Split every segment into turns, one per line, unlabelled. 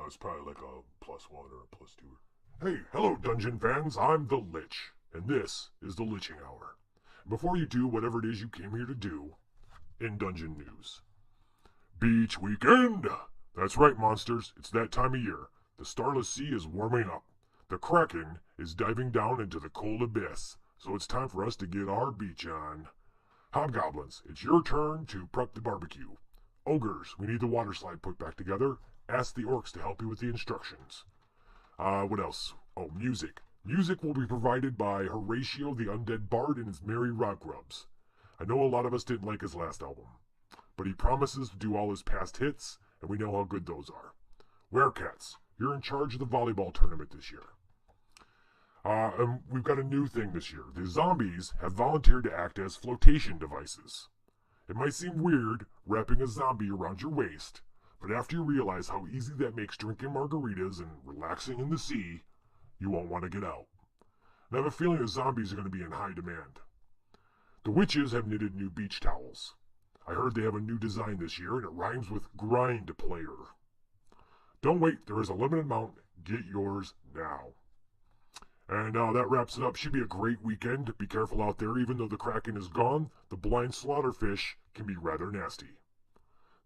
It's probably like a +1 or a +2. Hey, hello, Dungeon fans. I'm the Lich, and this is the Liching Hour. Before you do whatever it is you came here to do, in Dungeon News. Beach weekend! That's right, monsters. It's that time of year. The Starless Sea is warming up. The Kraken is diving down into the cold abyss, so it's time for us to get our beach on. Hobgoblins, it's your turn to prep the barbecue. Ogres, we need the water slide put back together. Ask the orcs to help you with the instructions. What else? Oh, music. Music will be provided by Horatio the Undead Bard and his Merry Rock Grubs. I know a lot of us didn't like his last album, but he promises to do all his past hits, and we know how good those are. Werecats, you're in charge of the volleyball tournament this year. And we've got a new thing this year. The zombies have volunteered to act as flotation devices. It might seem weird wrapping a zombie around your waist, but after you realize how easy that makes drinking margaritas and relaxing in the sea, you won't want to get out. And I have a feeling the zombies are going to be in high demand. The witches have knitted new beach towels. I heard they have a new design this year, and it rhymes with grind player. Don't wait, there is a limited amount. Get yours now. And that wraps it up. Should be a great weekend. Be careful out there. Even though the Kraken is gone, the blind slaughterfish can be rather nasty.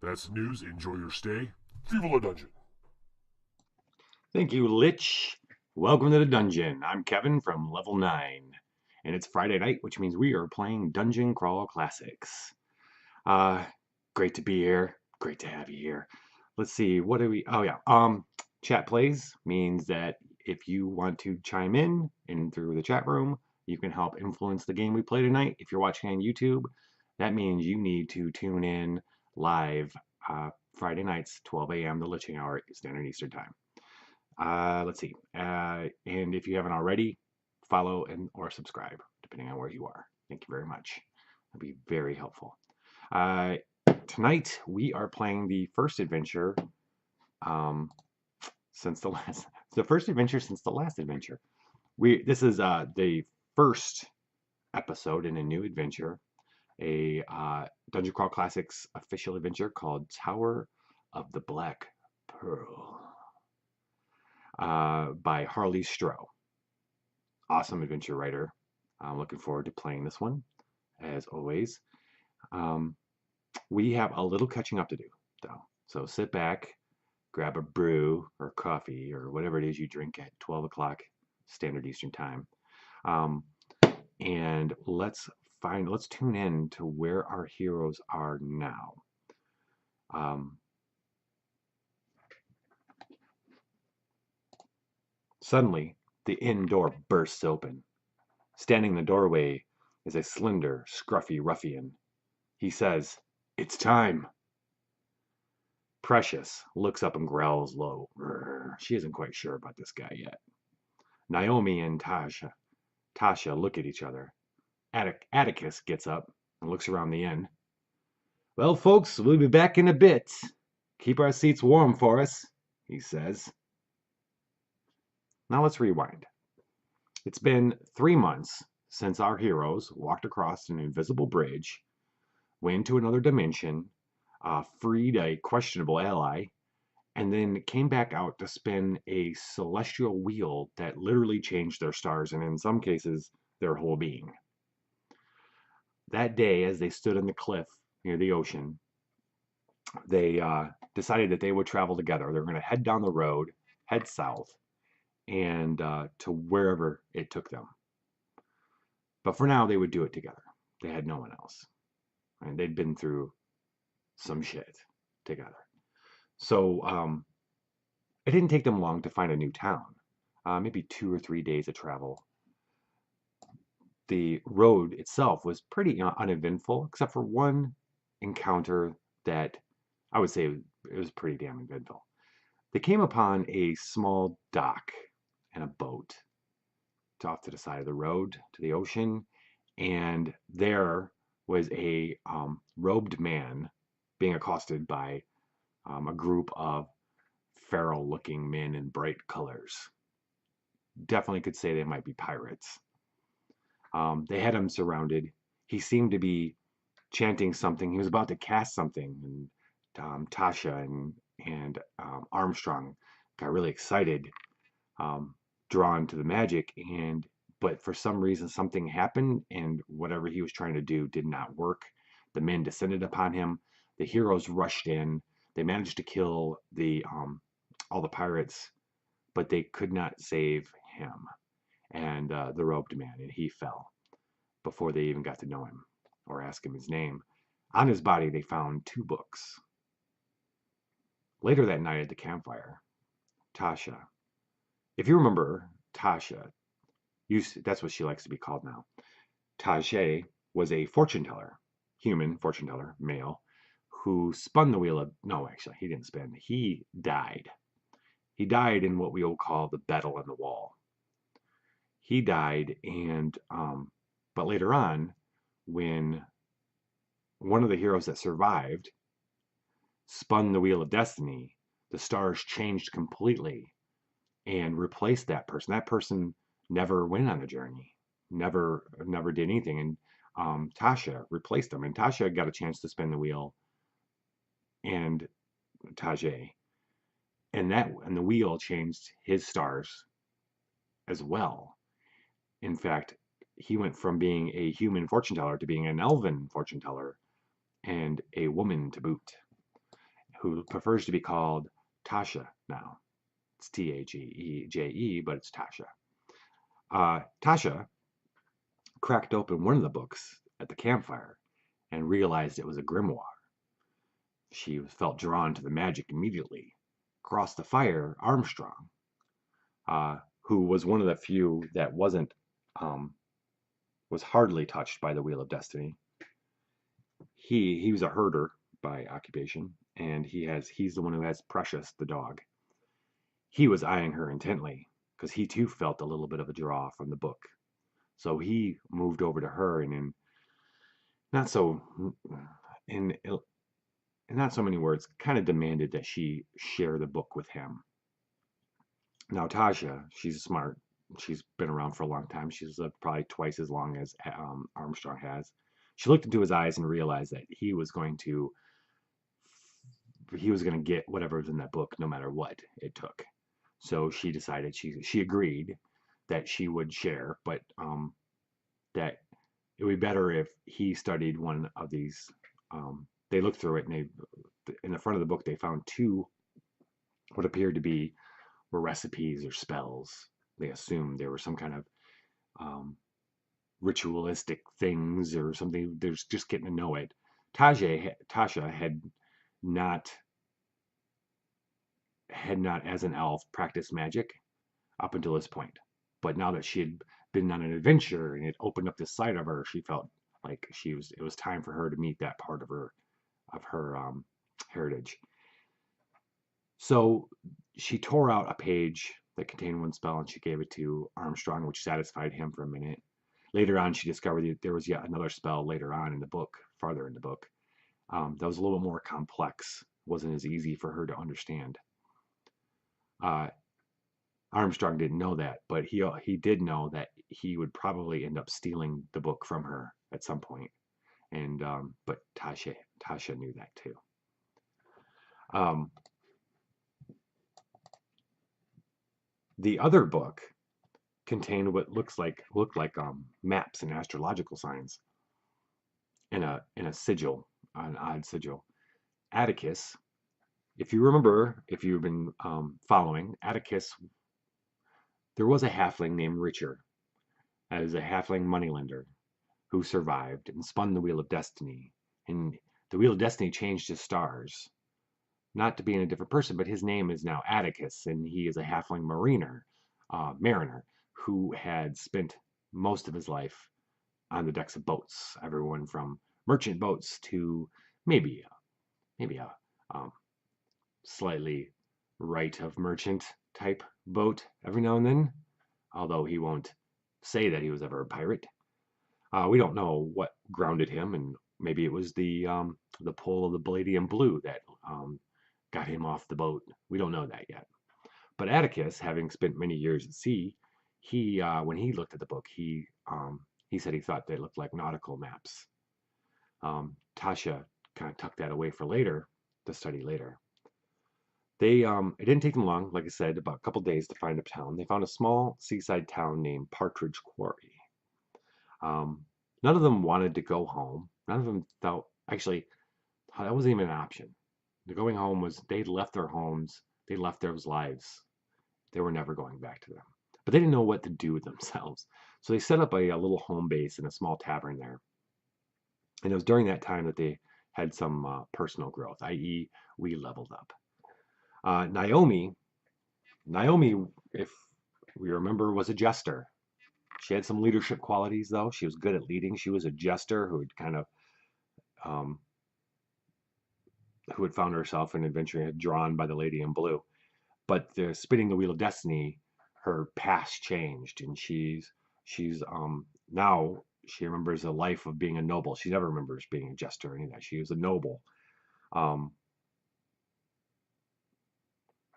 That's the news. Enjoy your stay. Viva la Dungeon.
Thank you, Lich. Welcome to the dungeon. I'm Kevin from Level 9. And it's Friday night, which means we are playing Dungeon Crawl Classics. Great to be here. Great to have you here. Let's see, what do we... Oh, yeah. Chat plays means that if you want to chime in through the chat room, you can help influence the game we play tonight. If you're watching on YouTube, that means you need to tune in live Friday nights, 12 a.m., the Liching Hour, Standard Eastern Time. Let's see. And if you haven't already, follow or subscribe, depending on where you are. Thank you very much. That'd be very helpful. Tonight, we are playing the first adventure since the last... the first adventure since the last adventure. This is the first episode in a new adventure, a Dungeon Crawl Classics official adventure called Tower of the Black Pearl by Harley Stroh. Awesome adventure writer. I'm looking forward to playing this one, as always. We have a little catching up to do, though. So sit back, grab a brew or coffee or whatever it is you drink at 12 o'clock Standard Eastern Time. And let's tune in to where our heroes are now. Suddenly, the inn door bursts open. Standing in the doorway is a slender, scruffy ruffian. He says, "It's time." Precious looks up and growls low. She isn't quite sure about this guy yet. Naomi and Tasha look at each other. Atticus gets up and looks around the inn. "Well, folks, we'll be back in a bit. Keep our seats warm for us," he says. Now let's rewind. It's been 3 months since our heroes walked across an invisible bridge, went into another dimension, freed a questionable ally, and then came back out to spin a celestial wheel that literally changed their stars, and in some cases, their whole being. That day, as they stood on the cliff near the ocean, they decided that they would travel together. They were going to head down the road, head south, and to wherever it took them. But for now, they would do it together. They had no one else. And they'd been through some shit together. So it didn't take them long to find a new town. Maybe 2 or 3 days of travel. The road itself was pretty uneventful, except for one encounter that I would say it was pretty damn eventful. They came upon a small dock and a boat off to the side of the road to the ocean, and there was a robed man being accosted by a group of feral-looking men in bright colors. Definitely could say they might be pirates. They had him surrounded. He seemed to be chanting something. He was about to cast something, and Tasha and Armstrong got really excited, um, drawn to the magic, and but for some reason something happened, and whatever he was trying to do did not work. The men descended upon him. The heroes rushed in. They managed to kill the all the pirates, but they could not save him and the robed man, and he fell before they even got to know him or ask him his name. On his body, they found 2 books. Later that night at the campfire, Tasha, if you remember Tasha, that's what she likes to be called now. Tajay was a fortune teller, human fortune teller, male, who spun the wheel of, no, actually, he didn't spin. He died. He died in what we will call the battle on the wall. He died, and but later on, when one of the heroes that survived spun the wheel of destiny, the stars changed completely and replaced that person. That person never went on a journey, never did anything, and Tasha replaced them. And Tasha got a chance to spin the wheel, and Tajay, and the wheel changed his stars as well. In fact, he went from being a human fortune teller to being an elven fortune teller and a woman to boot, who prefers to be called Tasha now. It's Tageje, but it's Tasha. Tasha cracked open one of the books at the campfire and realized it was a grimoire. She felt drawn to the magic immediately. Across the fire, Armstrong, who was one of the few that was hardly touched by the Wheel of Destiny. He was a herder by occupation, and he's the one who has Precious, the dog. He was eyeing her intently because he too felt a little bit of a draw from the book. So he moved over to her and in not so many words, kind of demanded that she share the book with him. Now Tasha, she's smart. She's been around for a long time. She's lived probably twice as long as Armstrong has. She looked into his eyes and realized that he was going to get whatever was in that book, no matter what it took. So she decided she agreed that she would share, but that it would be better if he studied one of these. They looked through it, and in the front of the book they found 2 what appeared to be were recipes or spells. They assumed there were some kind of ritualistic things or something. There's just getting to know it. Tasha had not as an elf practiced magic up until this point, but now that she had been on an adventure and it opened up this side of her, she felt like it was time for her to meet that part of her heritage. So she tore out a page that contained one spell and she gave it to Armstrong, which satisfied him for a minute. Later on, she discovered that there was yet another spell later on in the book, farther in the book, that was a little bit more complex. Wasn't as easy for her to understand. Armstrong didn't know that, but he did know that he would probably end up stealing the book from her at some point. And but Tasha knew that too. The other book contained what looked like maps and astrological signs in a sigil, an odd sigil. Atticus, if you remember, if you've been following, Atticus, there was a halfling named Richard, as a halfling moneylender who survived and spun the Wheel of Destiny. And the Wheel of Destiny changed his stars, not to being a different person, but his name is now Atticus, and he is a halfling mariner who had spent most of his life on the decks of boats, everyone from merchant boats to maybe a slightly right of merchant type boat every now and then, although he won't say that he was ever a pirate. We don't know what grounded him, and maybe it was the pull of the Palladium Blue that got him off the boat. We don't know that yet. But Atticus, having spent many years at sea, he when he looked at the book, he said he thought they looked like nautical maps. Tasha kind of tucked that away for later to study later. It didn't take them long, like I said, about a couple days to find a town. They found a small seaside town named Partridge Quarry. Um, None of them wanted to go home. None of them felt actually that wasn't even an option. The going home was they'd left their homes, they left those lives. They were never going back to them. But they didn't know what to do with themselves. So they set up a little home base in a small tavern there. And it was during that time that they had some personal growth, i.e., we leveled up. Naomi, if we remember, was a jester. She had some leadership qualities, though. She was good at leading. She was a jester um, who had found herself in adventure, drawn by the lady in blue. But the spinning the wheel of destiny, her past changed, and now she remembers a life of being a noble. She never remembers being a jester or any of that. She was a noble. Um,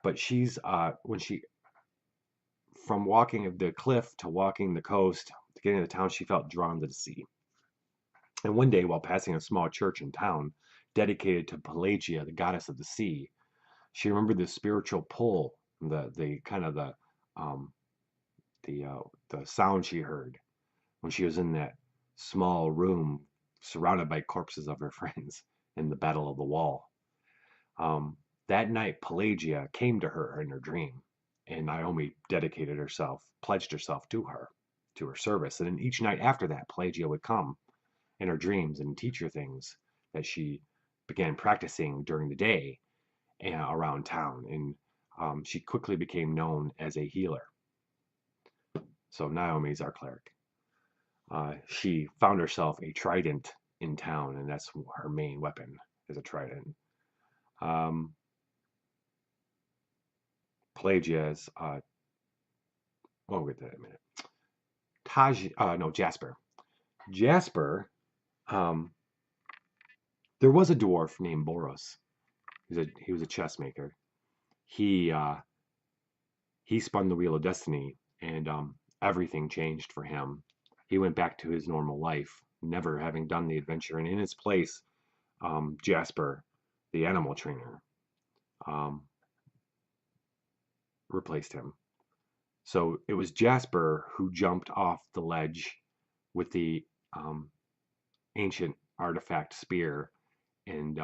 but she's when she from walking the cliff to walking the coast to getting to the town, she felt drawn to the sea. And one day, while passing a small church in town dedicated to Pelagia, the goddess of the sea, she remembered the spiritual pull, the kind of um, the sound she heard when she was in that small room surrounded by corpses of her friends in the Battle of the Wall. Um, that night, Pelagia came to her in her dream, and Naomi dedicated herself, pledged herself to her service. And then each night after that, Pelagia would come in her dreams and teach her things that she began practicing during the day around town. And she quickly became known as a healer. So Naomi's our cleric. She found herself a trident in town, and that's her main weapon is a trident. Um, Pelagia's, we'll get to that in a minute. No, Jasper. Jasper, um, there was a dwarf named Boros. He was a chess maker. He uh, he spun the wheel of destiny, and everything changed for him. He went back to his normal life, never having done the adventure, and in his place, Jasper, the animal trainer, um, replaced him. So it was Jasper who jumped off the ledge with the um, ancient artifact spear and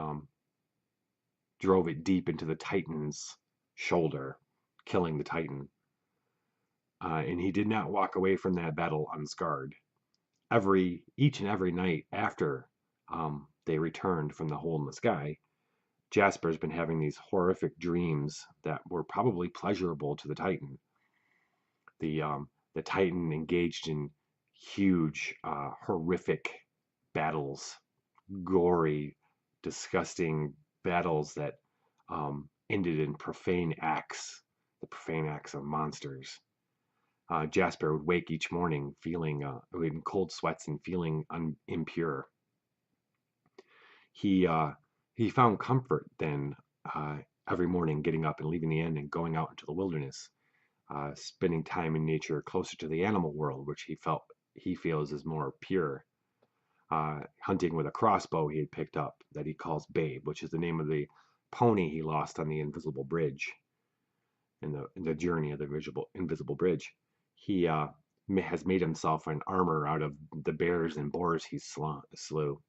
drove it deep into the Titan's shoulder, killing the Titan. And he did not walk away from that battle unscarred. Each and every night after they returned from the hole in the sky, Jasper's been having these horrific dreams that were probably pleasurable to the Titan. The Titan engaged in huge, horrific battles, gory, disgusting battles that ended in the profane acts of monsters. Jasper would wake each morning feeling in cold sweats and feeling impure. He uh, he found comfort then every morning getting up and leaving the inn and going out into the wilderness, spending time in nature closer to the animal world, which he feels is more pure. Hunting with a crossbow he had picked up that he calls Babe, which is the name of the pony he lost on the invisible bridge in the journey of the invisible bridge. He has made himself an armor out of the bears and boars he slew,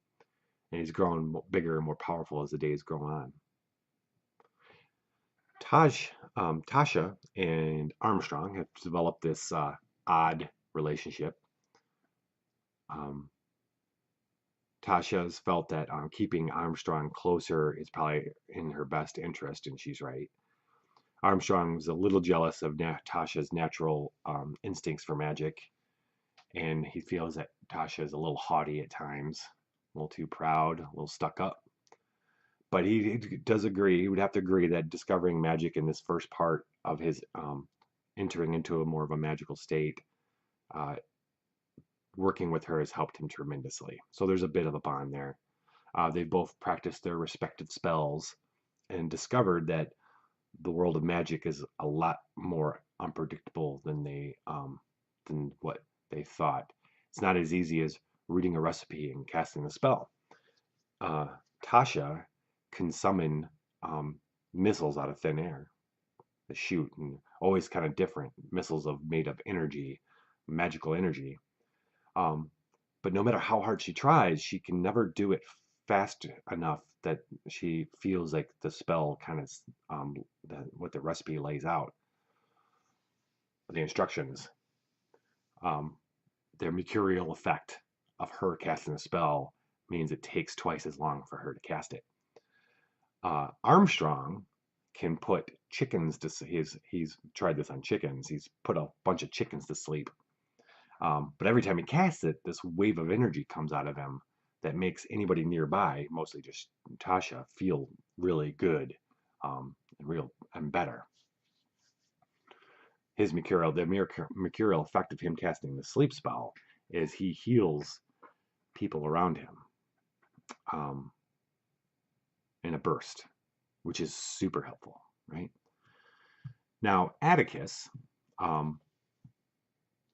and he's grown bigger and more powerful as the days go on. Tasha and Armstrong have developed this odd relationship. Tasha's felt that keeping Armstrong closer is probably in her best interest, and she's right. Armstrong's a little jealous of Tasha's natural instincts for magic, and he feels that Tasha is a little haughty at times, a little too proud, a little stuck up. But he does agree, he would have to agree that discovering magic in this first part of his entering into a more of a magical state uh, working with her has helped him tremendously. So there's a bit of a bond there. They've both practiced their respective spells and discovered that the world of magic is a lot more unpredictable than what they thought. It's not as easy as reading a recipe and casting a spell. Uh, Tasha can summon missiles out of thin air. They shoot and always kind of different missiles of made of energy, magical energy. Um, but no matter how hard she tries, she can never do it fast enough that she feels like the spell kind of what the recipe lays out, the instructions, um, their mercurial effect of her casting a spell means it takes twice as long for her to cast it. Armstrong can put chickens to he's tried this on chickens. He's put a bunch of chickens to sleep. But every time he casts it, this wave of energy comes out of him that makes anybody nearby, mostly just Tasha, feel really good, and better. His mercurial effect of him casting the sleep spell is he heals people around him um, in a burst, which is super helpful, right? Now, Atticus, um,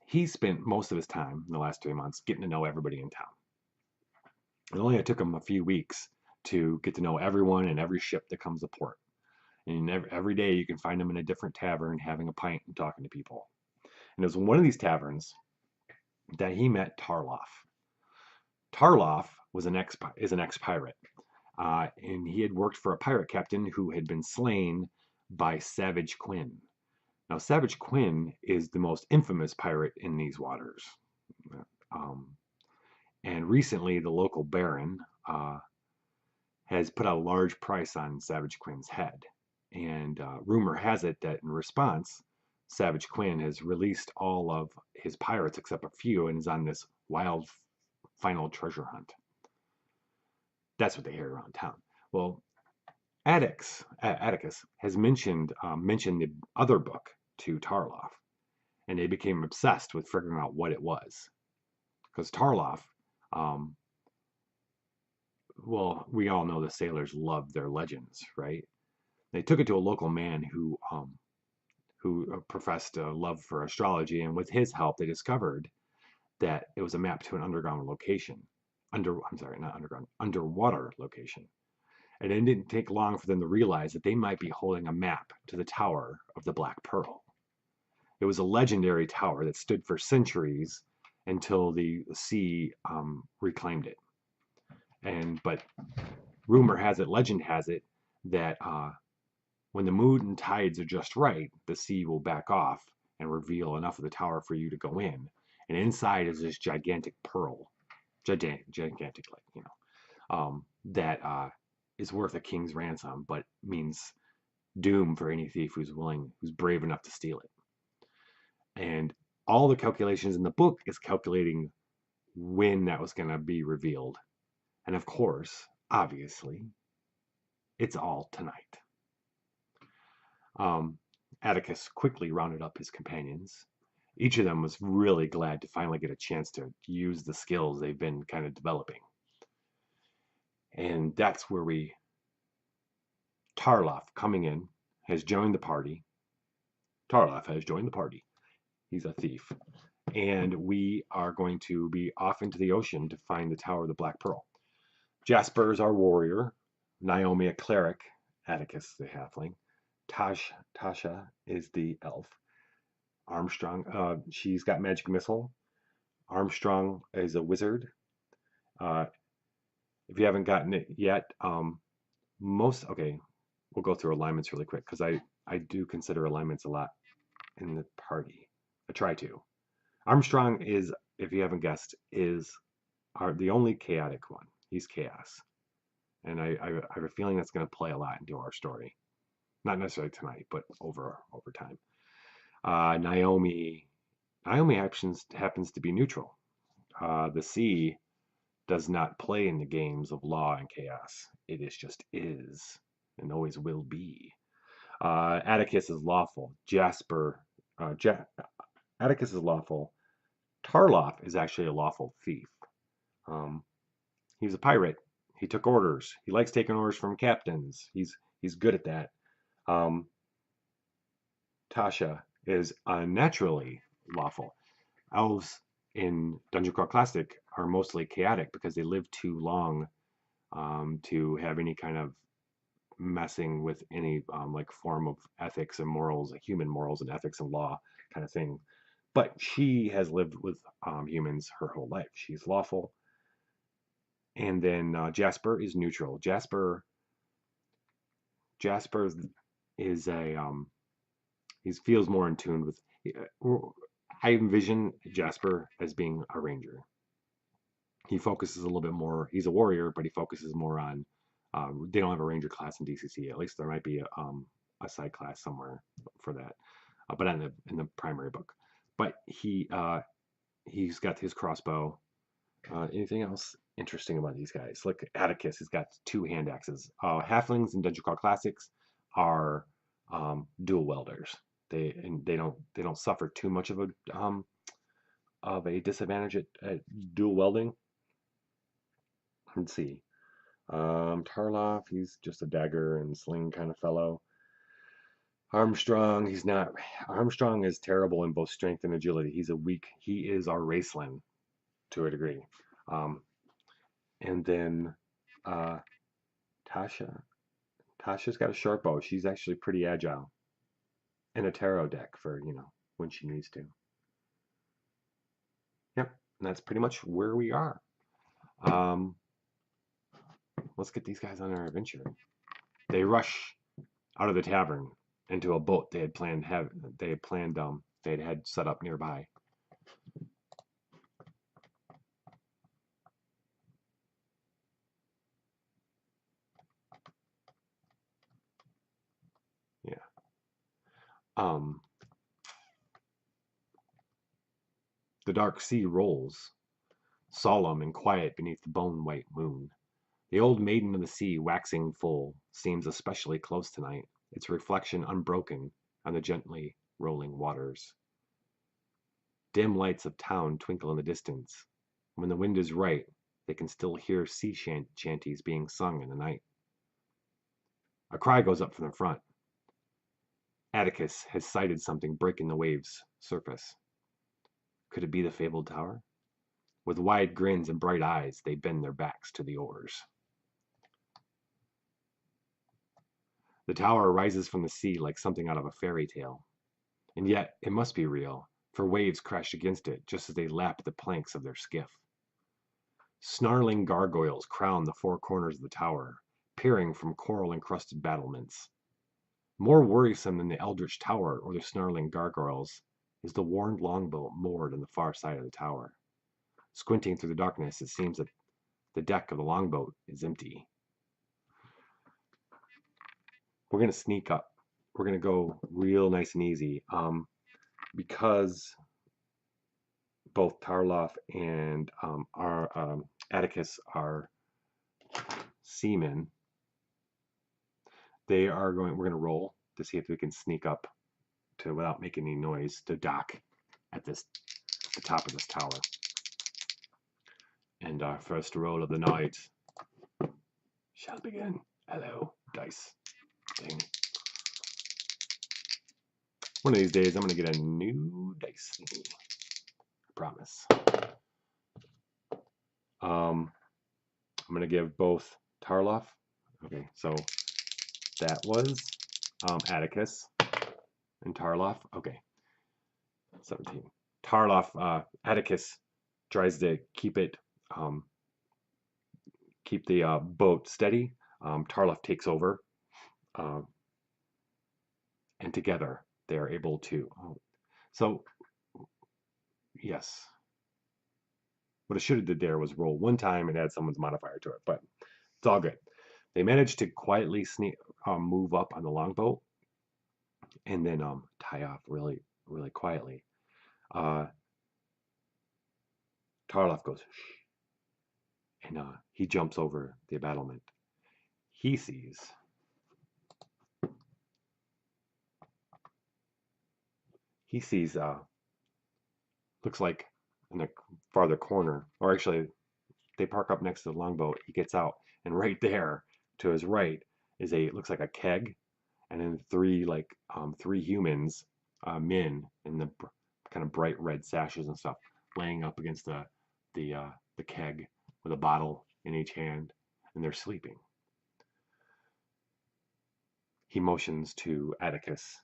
he spent most of his time in the last 3 months getting to know everybody in town. It only took him a few weeks to get to know everyone and every ship that comes to port. And every day you can find him in a different tavern having a pint and talking to people. And it was in one of these taverns that he met Tarloff. Tarloff is an ex-pirate, and he had worked for a pirate captain who had been slain by Savage Quinn. Now, Savage Quinn is the most infamous pirate in these waters. Um, and recently, the local baron has put a large price on Savage Quinn's head. And rumor has it that in response, Savage Quinn has released all of his pirates except a few and is on this wild final treasure hunt. That's what they hear around town. Well, Atticus has mentioned the other book to Tarloff, and they became obsessed with figuring out what it was. Because Tarloff, well, we all know the sailors love their legends, right? They took it to a local man who professed a love for astrology, and with his help, they discovered that it was a map to an underground location. Underwater location. And it didn't take long for them to realize that they might be holding a map to the Tower of the Black Pearl. It was a legendary tower that stood for centuries until the sea reclaimed it. But rumor has it, legend has it, that when the moon and tides are just right, the sea will back off and reveal enough of the tower for you to go in. And inside is this gigantic pearl, gigantic, that is worth a king's ransom, but means doom for any thief who's brave enough to steal it. And all the calculations in the book is calculating when that was going to be revealed. And of course, obviously, it's all tonight. Atticus quickly rounded up his companions. Each of them was really glad to finally get a chance to use the skills they've been kind of developing. And that's where Tarloff, coming in, has joined the party. Tarloff has joined the party. He's a thief. And we are going to be off into the ocean to find the Tower of the Black Pearl. Jasper is our warrior. Naomi, a cleric. Atticus, the halfling. Tasha is the elf. Armstrong, she's got magic missile. Armstrong is a wizard. If you haven't gotten it yet, okay, we'll go through alignments really quick because I do consider alignments a lot in the party. I try to. Armstrong is, if you haven't guessed, is the only chaotic one. He's chaos. And I have a feeling that's going to play a lot into our story. Not necessarily tonight, but over time. Naomi happens to be neutral. The sea does not play in the games of law and chaos. It just is and always will be. Atticus is lawful. Atticus is lawful. Tarloff is actually a lawful thief. Um, he's a pirate. He took orders. He likes taking orders from captains. He's good at that. Um, Tasha is unnaturally lawful. Elves in Dungeon Crawl Classic are mostly chaotic because they live too long to have any kind of messing with any like form of ethics and morals, human morals and ethics and law kind of thing. But she has lived with humans her whole life. She's lawful. And then Jasper is neutral. Jasper is a he feels more in tune with. I envision Jasper as being a ranger. He focuses a little bit more. He's a warrior, but he focuses more on. They don't have a ranger class in DCC. At least there might be a side class somewhere for that, but in the primary book. But he's got his crossbow. Anything else interesting about these guys? Like Atticus has got 2 hand axes. Halflings in Dungeon Crawl Classics are dual welders. They don't suffer too much of a disadvantage at dual welding. Let's see. Tarloff, he's just a dagger and sling kind of fellow. Armstrong, he's not. Armstrong is terrible in both strength and agility. He is our Raceland to a degree. And then Tasha's got a short bow. She's actually pretty agile. And a tarot deck for, when she needs to. Yep, and that's pretty much where we are. Let's get these guys on their adventure. They rush out of the tavern into a boat they had set up nearby. Yeah. The dark sea rolls, solemn and quiet beneath the bone-white moon. The old maiden of the sea, waxing full, seems especially close tonight, its reflection unbroken on the gently rolling waters. Dim lights of town twinkle in the distance. When the wind is right, they can still hear sea chanties being sung in the night. A cry goes up from the front. Atticus has sighted something breaking the waves' surface. Could it be the fabled tower? With wide grins and bright eyes, they bend their backs to the oars. The tower rises from the sea like something out of a fairy tale. And yet, it must be real, for waves crash against it just as they lap the planks of their skiff. Snarling gargoyles crown the 4 corners of the tower, peering from coral-encrusted battlements. More worrisome than the eldritch tower or the snarling gargoyles is the worn longboat moored on the far side of the tower. Squinting through the darkness, it seems that the deck of the longboat is empty. We're going to sneak up. We're going to go real nice and easy because both Tarloff and our Atticus are seamen. We're going to roll to see if we can sneak up without making any noise to dock at the top of this tower. And our first roll of the night shall begin. Hello, dice thing. One of these days, I'm going to get a new dice thingy. I promise. I'm going to give both Tarloff. Okay, so that was Atticus and Tarloff. Okay, 17. Tarloff, Atticus tries to keep the boat steady. Tarloff takes over, and together they are able to. So, yes. What I should have did there was roll one time and add someone's modifier to it, but it's all good. They managed to quietly move up on the longboat and then tie off really, really quietly. Tarloff goes, shh, and he jumps over the battlement. He sees looks like in the farther corner, or actually, they park up next to the longboat. He gets out, and right there to his right is it looks like a keg, and then three humans, men in the kind of bright red sashes and stuff, laying up against the keg with a bottle in each hand, and they're sleeping. He motions to Atticus,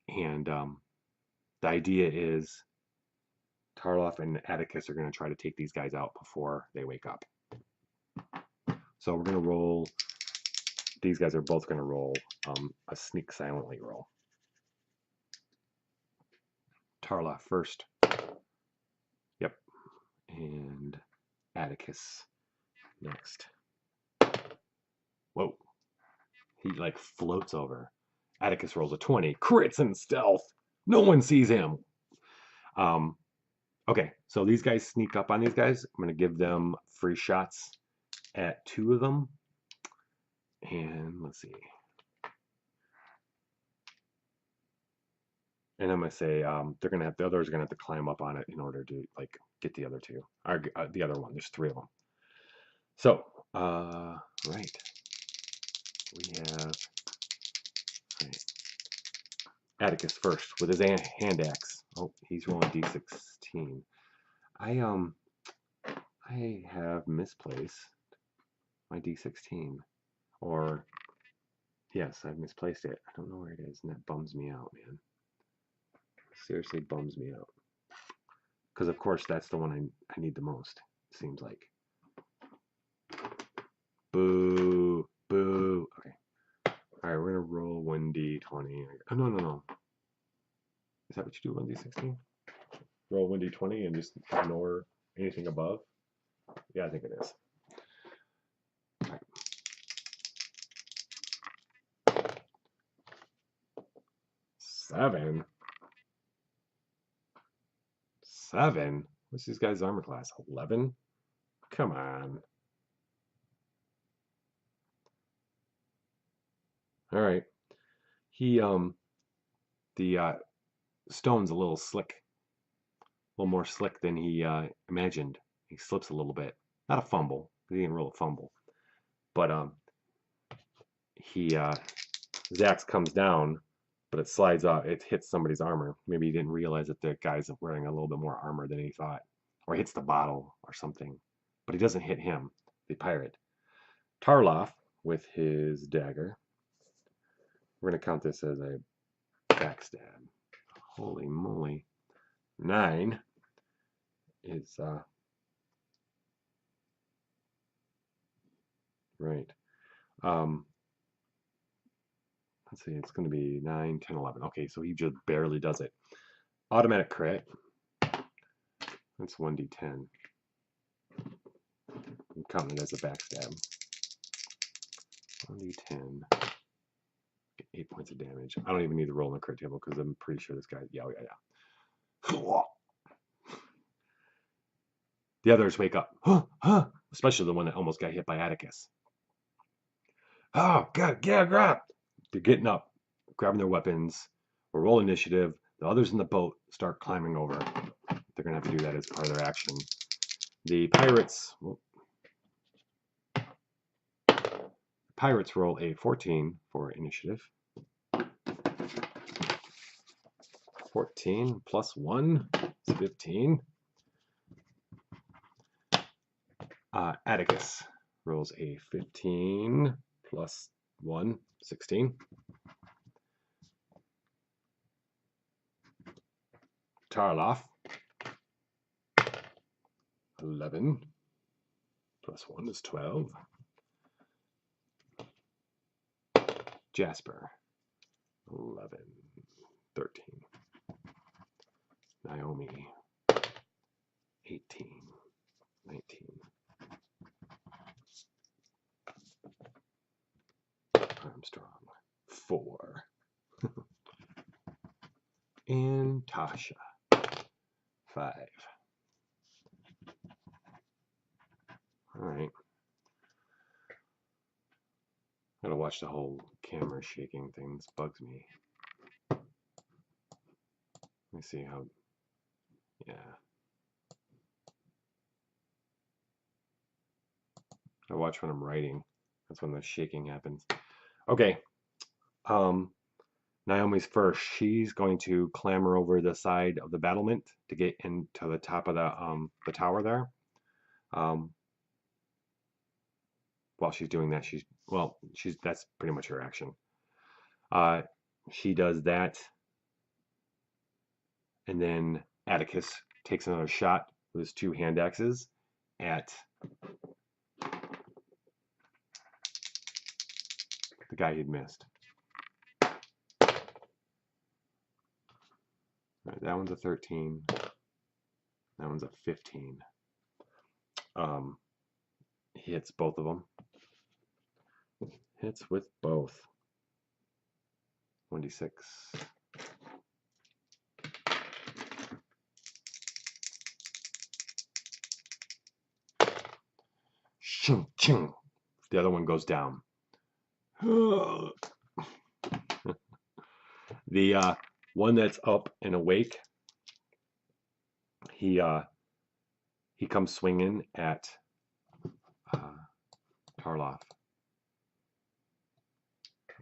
and the idea is Tarloff and Atticus are going to try to take these guys out before they wake up. So we're going to roll. These guys are both going to roll a sneak silently roll. Tarloff first. Yep. And Atticus next. Whoa. He like floats over. Atticus rolls a 20. Crits and stealth. No one sees him. Okay, so these guys sneak up on these guys. I'm going to give them free shots at 2 of them. And let's see. And I'm going to say they're going to have, the others are going to have to climb up on it in order to like get the other 2. Or the other one. There's 3 of them. So, right. We have Atticus first with his hand axe. Oh, he's rolling D16. I have misplaced my D16. Or, yes, I've misplaced it. I don't know where it is, and that bums me out, man. Seriously bums me out. Because, of course, that's the one I need the most, it seems like. Boo. Boo. Okay. Alright, we're going to roll 1D20. Oh, no. Is that what you do, 1D16? Roll 1D20 and just ignore anything above? Yeah, I think it is. All right. 7. 7? What's this guy's armor class? 11? Come on. All right. He the stone's a little slick. A little more slick than he imagined. He slips a little bit. Not a fumble. He didn't roll a fumble. But his axe comes down, but it slides off. It hits somebody's armor. Maybe he didn't realize that the guy's wearing a little bit more armor than he thought. Or hits the bottle or something. But he doesn't hit him, the pirate. Tarloff, with his dagger. We're going to count this as a backstab. Holy moly. 9 is, right. Let's see, it's going to be 9, 10, 11. Okay, so he just barely does it. Automatic crit. That's 1d10. I'm counting it as a backstab. 1d10. 8 points of damage. I don't even need to roll on the crit table because I'm pretty sure this guy. Yeah. The others wake up. Especially the one that almost got hit by Atticus. Oh, God, yeah, grab. They're getting up, grabbing their weapons. We'll roll initiative. The others in the boat start climbing over. They're going to have to do that as part of their action. The pirates roll a 14 for initiative. 14 plus 1 is 15. Atticus rolls a 15 plus 1, 16. Tarloff, 11 plus 1 is 12. Jasper, 11, 13. Naomi, 18, 19. Armstrong, 4. And Tasha, 5. All right. I gotta watch the whole camera shaking thing. This bugs me. Let me see how. Yeah. I watch when I'm writing. That's when the shaking happens. Okay. Naomi's first. She's going to clamber over the side of the battlement to get into the top of the tower there. While she's doing that, that's pretty much her action. She does that, and then Atticus takes another shot with his 2 hand axes at the guy he'd missed. Right, that one's a 13. That one's a 15. He hits both of them. Hits with both. 1d6. Shing, ching. The other one goes down. The one that's up and awake, he comes swinging at Tarloff.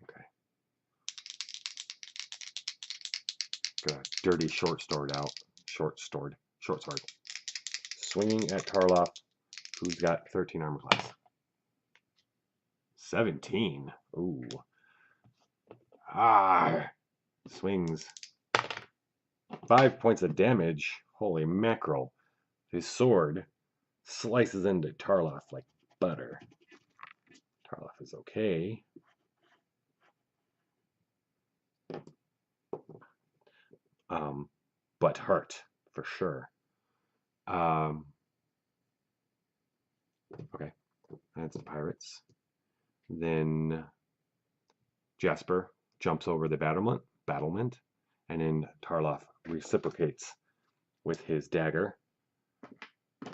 Okay. Got a dirty short sword out. Short sword. Swinging at Tarloff, who's got 13 armor class. 17. Ooh. Swings. 5 points of damage. Holy mackerel. His sword slices into Tarloff like butter. Tarloff is okay. But hurt, for sure. Okay. That's the pirates. Then Jasper jumps over the battlement, and then Tarloff reciprocates with his dagger to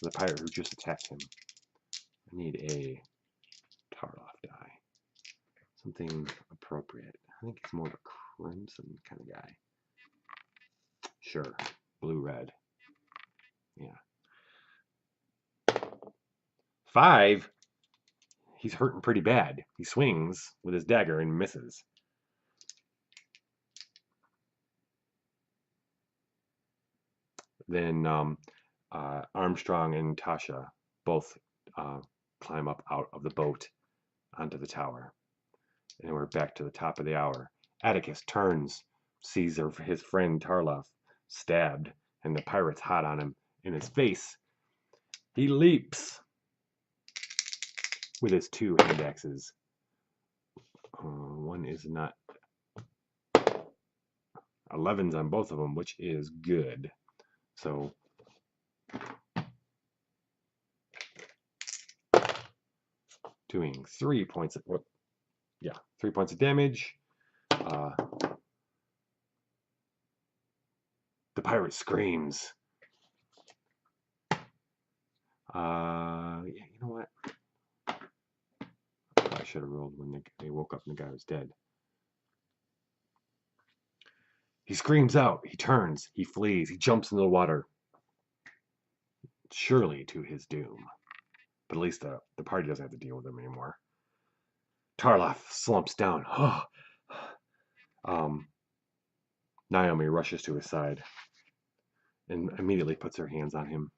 the pirate who just attacked him. I need a Tarloff die. Something appropriate. I think he's more of a crimson kind of guy. Sure. Blue-red. Yeah. 5. He's hurting pretty bad. He swings with his dagger and misses. Then Armstrong and Tasha both climb up out of the boat onto the tower. And we're back to the top of the hour. Atticus turns, sees his friend Tarloff stabbed, and the pirate's hot on him in his face. He leaps with his 2 hand axes. One is not. 11's on both of them, which is good. So doing 3 points of 3 points of damage. The pirate screams. Yeah, you know what? I should have rolled when they woke up and the guy was dead. He screams out. He turns. He flees. He jumps into the water. Surely to his doom. But at least the party doesn't have to deal with him anymore. Tarloff slumps down. Naomi rushes to his side and immediately puts her hands on him.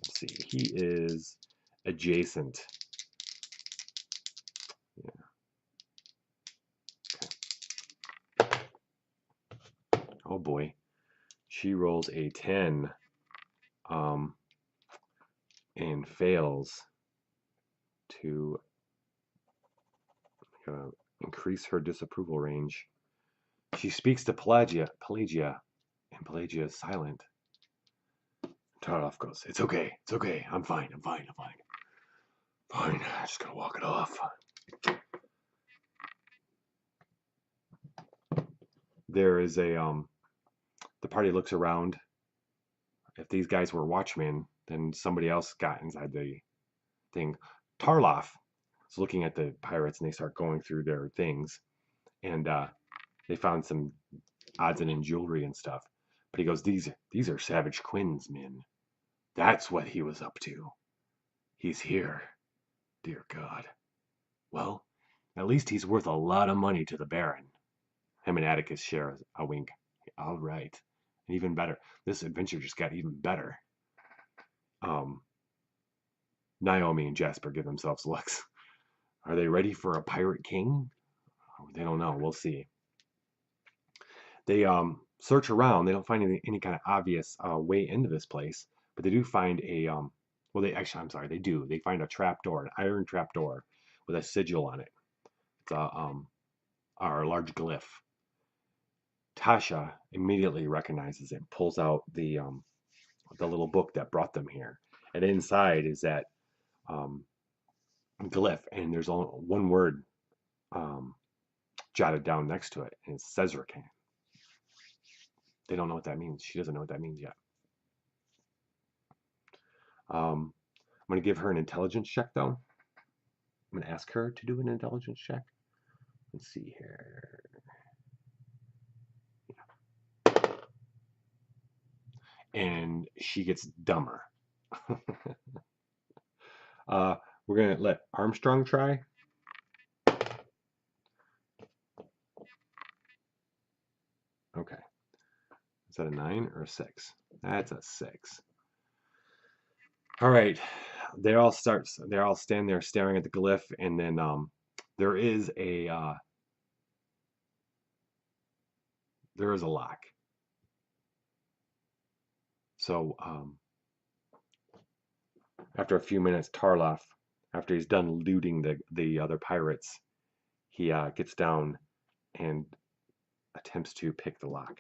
Let's see. He is adjacent. Yeah. Okay. Oh boy. She rolls a 10 and fails to increase her disapproval range. She speaks to Pelagia, and Pelagia is silent. Tarloff goes, it's okay, I'm fine. Fine, I'm just gonna walk it off. There is the party looks around. If these guys were watchmen, then somebody else got inside the thing. Tarloff is looking at the pirates, and they start going through their things, and they found some odds and ends jewelry and stuff. But he goes, these are Savage Quinn's men. That's what he was up to. He's here. Dear God. Well, at least he's worth a lot of money to the Baron. Him and Atticus share a wink. All right. And even better. This adventure just got even better. Naomi and Jasper give themselves looks. Are they ready for a pirate king? They don't know. We'll see. They search around. They don't find any kind of obvious way into this place, but they do find a well, they actually, I'm sorry, they do. They find a trap door, an iron trap door with a sigil on it. It's a large glyph. Tasha immediately recognizes it, pulls out the little book that brought them here, and inside is that glyph, and there's only one word jotted down next to it, and it's Cesrican. They don't know what that means. She doesn't know what that means yet. I'm going to give her an intelligence check, though. I'm going to ask her to do an intelligence check. Let's see here. And she gets dumber. We're going to let Armstrong try. Okay. Is that a 9 or a 6? That's a 6. All right. They all stand there staring at the glyph, and then there is a lock. So after a few minutes, Tarloff, after he's done looting the other pirates, he gets down and attempts to pick the lock.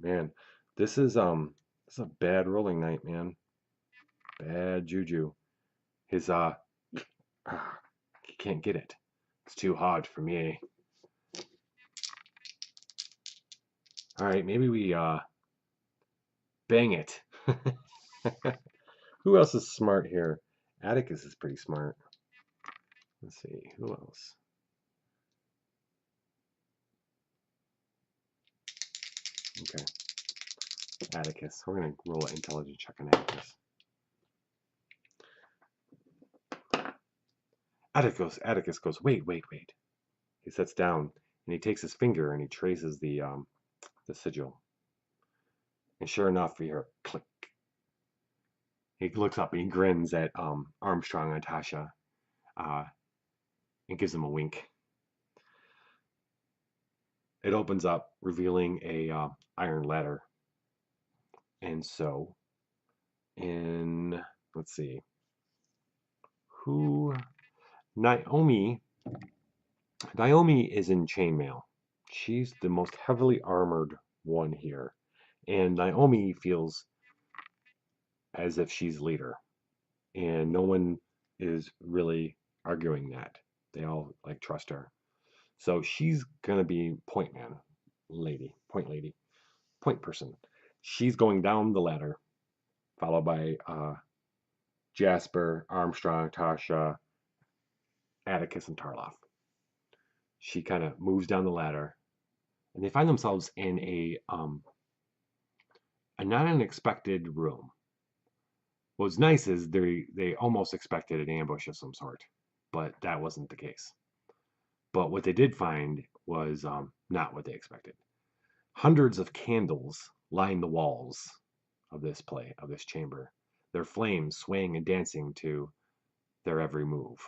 Man, this is a bad rolling night, man. Bad juju. His he can't get it. It's too hard for me. All right, maybe we bang it. Who else is smart here? Atticus is pretty smart. Let's see, who else? Okay. Atticus. We're going to roll an intelligence check on Atticus. Atticus goes, wait. He sits down and he takes his finger and he traces the sigil. And sure enough, we hear click. He looks up and he grins at Armstrong and Tasha and gives him a wink. It opens up, revealing a iron ladder. And so, let's see, Naomi is in chainmail. She's the most heavily armored one here. And Naomi feels as if she's leader. And no one is really arguing that. They all trust her. So she's going to be point lady, point person. She's going down the ladder, followed by Jasper, Armstrong, Tasha, Atticus, and Tarloff. She kind of moves down the ladder, and they find themselves in a not unexpected room. What's nice is they almost expected an ambush of some sort, but that wasn't the case. But what they did find was not what they expected. Hundreds of candles line the walls of this chamber, their flames swaying and dancing to their every move.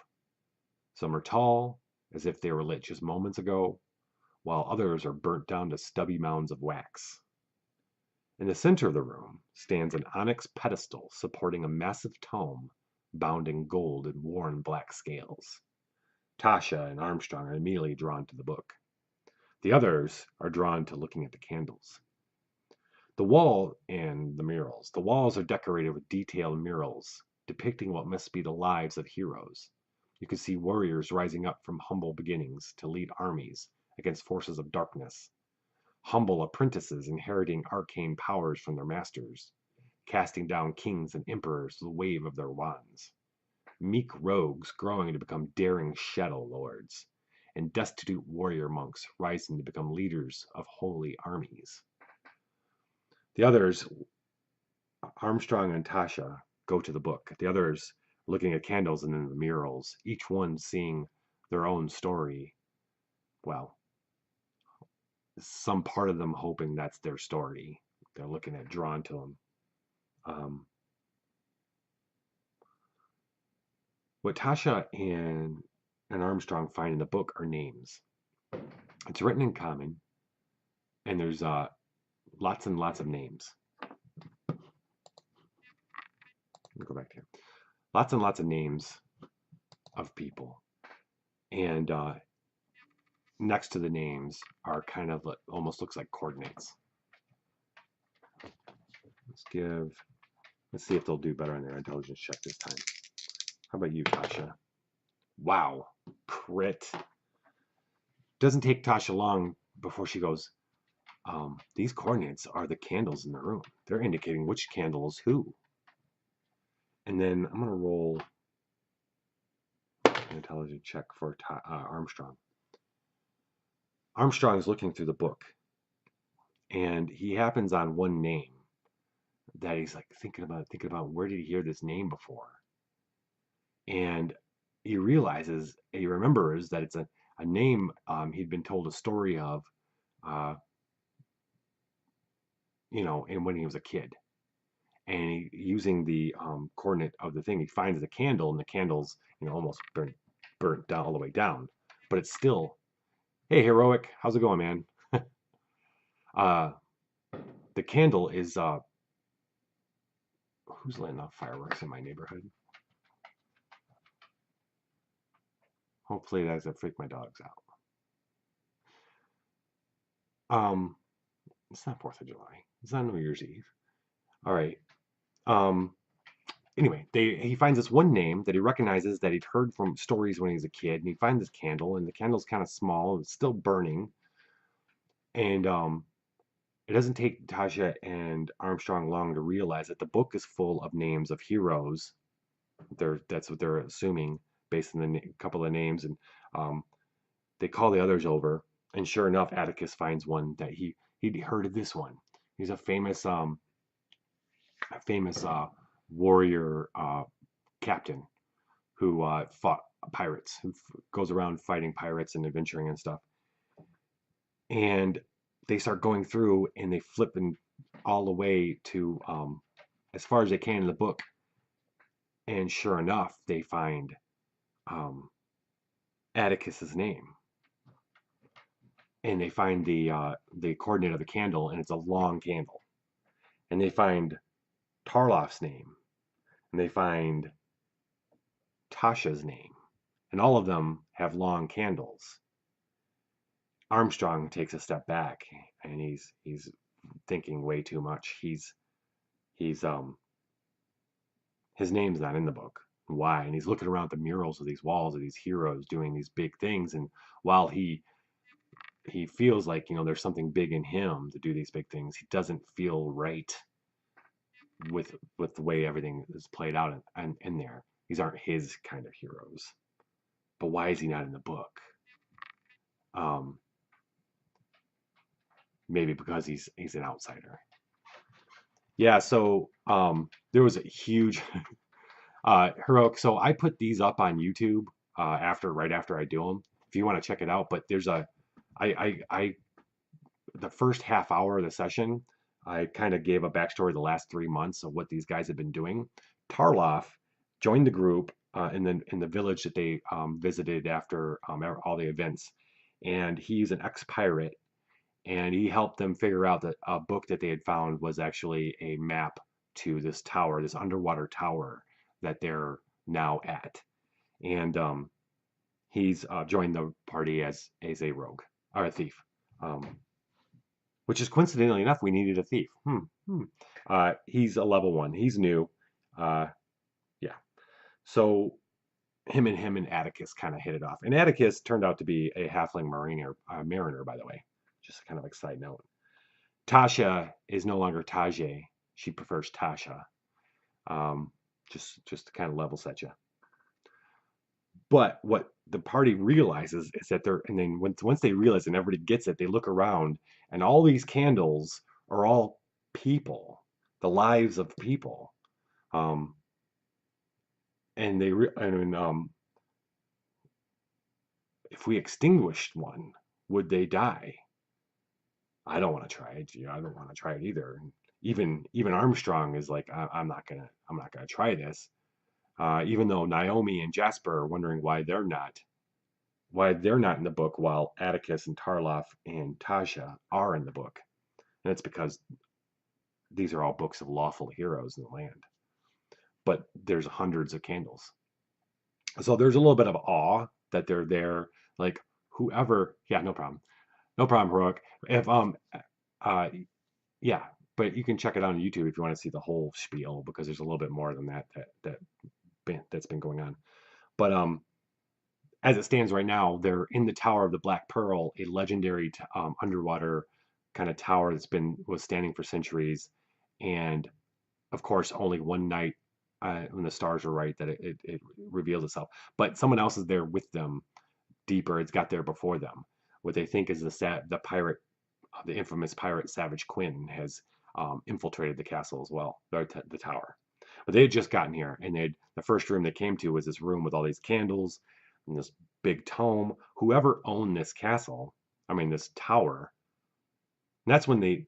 Some are tall, as if they were lit just moments ago, while others are burnt down to stubby mounds of wax. In the center of the room stands an onyx pedestal supporting a massive tome bound in gold and worn black scales. Tasha and Armstrong are immediately drawn to the book. The others are drawn to looking at the candles. The walls are decorated with detailed murals depicting what must be the lives of heroes. You can see warriors rising up from humble beginnings to lead armies against forces of darkness. Humble apprentices inheriting arcane powers from their masters, casting down kings and emperors with the wave of their wands. meek rogues growing to become daring shadow lords, and destitute warrior monks rising to become leaders of holy armies. The others, Armstrong and Tasha, go to the book. The others looking at candles and then the murals, each one seeing their own story. Well, some part of them hoping that's their story. They're looking at drawn to them. What Tasha and Armstrong find in the book are names. It's written in common, and there's lots and lots of names. Let me go back here. Lots and lots of names of people, and next to the names are kind of almost looks like coordinates. Let's see if they'll do better on their intelligence check this time. How about you, Tasha? Wow, crit. Doesn't take Tasha long before she goes, these coordinates are the candles in the room. They're indicating which candle is who. And then I'm going to roll an intelligence check for Armstrong. Armstrong is looking through the book, and he happens on one name that he's like thinking about where did he hear this name before? And he remembers that it's a name he'd been told a story of, and when he was a kid. And using the coordinate of the thing, he finds the candle, and the candle's almost burnt down all the way down, but it's still, hey, Heroic, how's it going, man? The candle is who's letting off fireworks in my neighborhood? Hopefully that doesn't freak my dogs out. It's not 4th of July. It's not New Year's Eve. All right. Anyway, he finds this one name that he recognizes that he'd heard from stories when he was a kid, and he finds this candle, and the candle's kind of small, it's still burning, and it doesn't take Tasha and Armstrong long to realize that the book is full of names of heroes. That's what they're assuming based on the couple of names, and they call the others over, and sure enough, Atticus finds one that he'd heard of this one. He's a famous warrior captain who fought pirates, who goes around fighting pirates and adventuring and stuff. And they start going through, and they flip all the way to as far as they can in the book. And sure enough, they find Atticus's name. And they find the coordinate of the candle, and it's a long candle. And they find Tarloff's name, and they find Tasha's name, and all of them have long candles. Armstrong takes a step back, and he's thinking way too much. His name's not in the book. Why? And he's looking around at the murals of these walls of these heroes doing these big things, and while he feels like there's something big in him to do these big things, he doesn't feel right with the way everything is played out in there. These aren't his kind of heroes. But why is he not in the book? Maybe because he's an outsider. Yeah, so there was a huge Heroic. So I put these up on YouTube right after I do them, if you want to check it out. But there's the first half hour of the session, I kind of gave a backstory of the last 3 months of what these guys have been doing. Tarloff joined the group in the village that they visited after all the events, and he's an ex-pirate, and he helped them figure out that a book that they had found was actually a map to this tower, this underwater tower that they're now at. And he's joined the party as a rogue or a thief. Which is coincidentally enough, we needed a thief. He's a level 1. He's new. Yeah. So him and Atticus kind of hit it off. And Atticus turned out to be a halfling mariner, by the way. Just kind of like side note. Tasha is no longer Tajay. She prefers Tasha. Just to kind of level set you. But what the party realizes is that they're, and then once they realize and everybody gets it, they look around and all these candles are all people, the lives of people. Um, and I mean, if we extinguished one, would they die? I don't want to try it. I don't want to try it either. Even Armstrong is like, I'm not gonna try this. Even though Naomi and Jasper are wondering why they're not in the book, while Atticus and Tarloff and Tasha are in the book. And it's because these are all books of lawful heroes in the land. But there's hundreds of candles. So there's a little bit of awe that they're there. Like whoever, yeah, no problem. No problem, Heroic. If uh yeah, but you can check it out on YouTube if you want to see the whole spiel because there's a little bit more than that's been going on. But as it stands right now, they're in the Tower of the Black Pearl, a legendary underwater kind of tower was standing for centuries, and of course, only one night when the stars were right that it reveals itself. But someone else is there with them deeper. It's got there before them. What they think is the pirate, the infamous pirate Savage Quinn has infiltrated the castle as well, the tower. But they had just gotten here, and the first room they came to was this room with all these candles and this big tome. Whoever owned this castle, I mean this tower, and that's when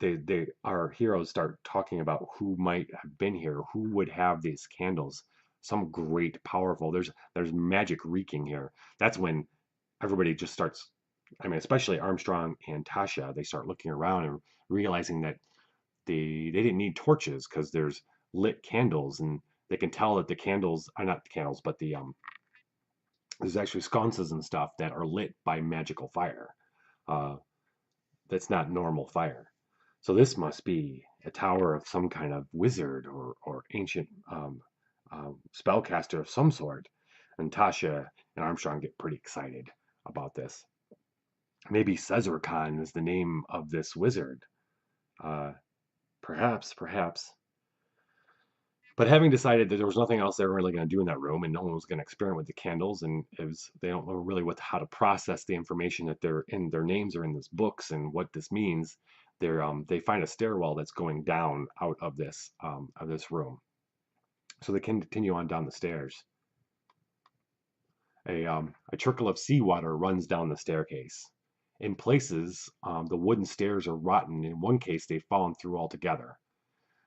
our heroes start talking about who might have been here, who would have these candles. Some great, powerful. There's magic reeking here. That's when everybody just starts. I mean, especially Armstrong and Tasha, they start looking around and realizing that they didn't need torches because there's lit candles, and they can tell that the candles are not the candles, but there's actually sconces and stuff that are lit by magical fire. Uh, that's not normal fire. So this must be a tower of some kind of wizard or ancient spellcaster of some sort. And Tasha and Armstrong get pretty excited about this. Maybe Cesar Khan is the name of this wizard. Uh, perhaps. But having decided that there was nothing else they were really going to do in that room, and no one was going to experiment with the candles, and they don't know really how to process the information that their names are in this books and what this means. They find a stairwell that's going down out of this room, so they can continue on down the stairs. A trickle of seawater runs down the staircase. In places, the wooden stairs are rotten. In one case, they've fallen through altogether.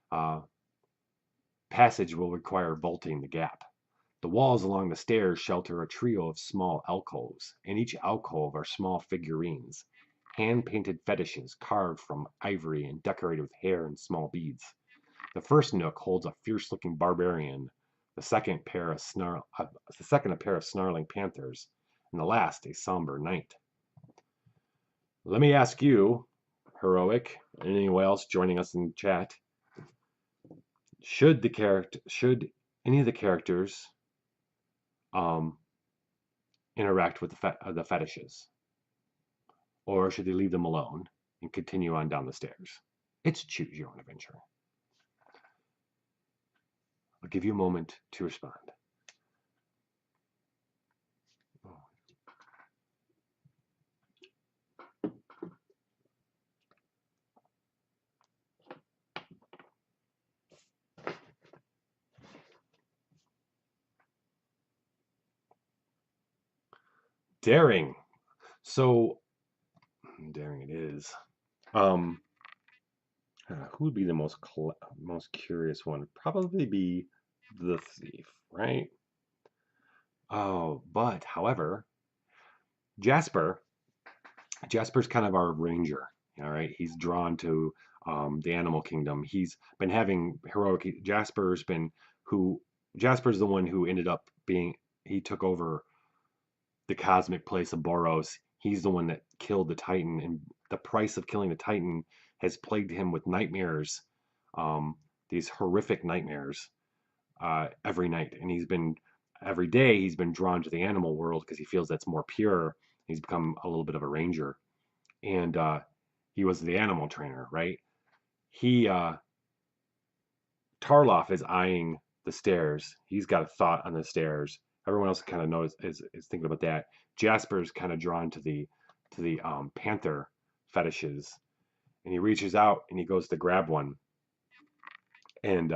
Uh, Passage will require vaulting the gap. The walls along the stairs shelter a trio of small alcoves. In each alcove are small figurines, hand-painted fetishes carved from ivory and decorated with hair and small beads. The first nook holds a fierce-looking barbarian, the second a pair of snarling panthers, and the last a somber knight. Let me ask you, Heroic, and anyone else joining us in chat, should any of the characters um, interact with the fetishes, or should they leave them alone and continue on down the stairs? It's choose your own adventure. I'll give you a moment to respond. Daring. So daring it is. Who would be the most curious one? Probably be the thief, right? Oh, but however, Jasper Jasper's kind of our ranger. All right, he's drawn to the animal kingdom. He's been having heroic. Who Jasper's the one who ended up being. He took over the cosmic place of Boros. He's the one that killed the Titan, and the price of killing the Titan has plagued him with nightmares. These horrific nightmares every night, and every day he's been drawn to the animal world because he feels that's more pure. He's become a little bit of a ranger, and he was the animal trainer, right? He Tarloff is eyeing the stairs. He's got a thought on the stairs. everyone else kind of knows is thinking about that. Jasper's kind of drawn to the panther fetishes, and he reaches out and he goes to grab one, and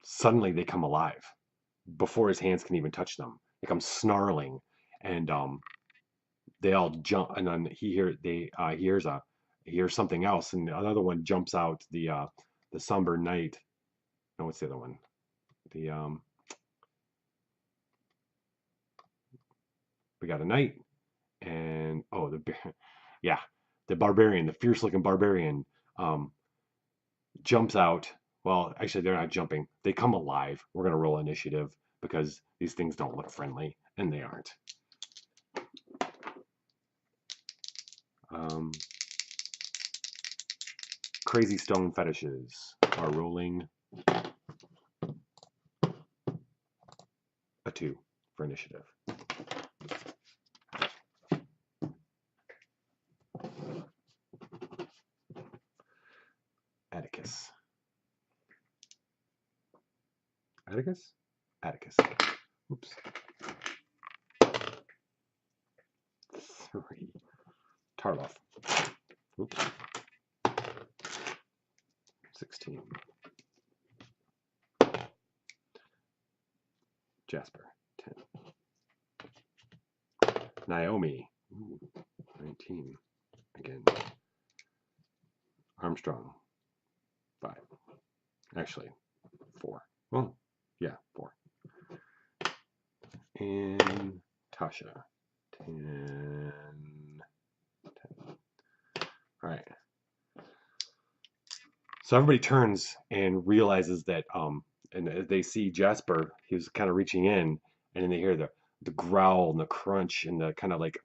suddenly they come alive before his hands can even touch them. They come snarling, and they all jump, and then he hears something else, and another one jumps out. The somber night. No, what's the other one? The we got a knight, and oh, yeah, the barbarian, the fierce looking barbarian, um, jumps out. Well, actually, they're not jumping. They come alive. We're gonna roll initiative because these things don't look friendly, and they aren't. Um, Crazy stone fetishes are rolling a 2 for initiative. Atticus. Atticus? Atticus. Oops. 3. Tarloff. Oops. 16. Jasper. 10. Naomi. Ooh, 19. Again. Armstrong. 5. Actually, 4. Well, yeah, 4. And Tasha. 10. 10. All right. So everybody turns and realizes that, and as they see Jasper, he was kind of reaching in, and then they hear the growl and the crunch and the kind of like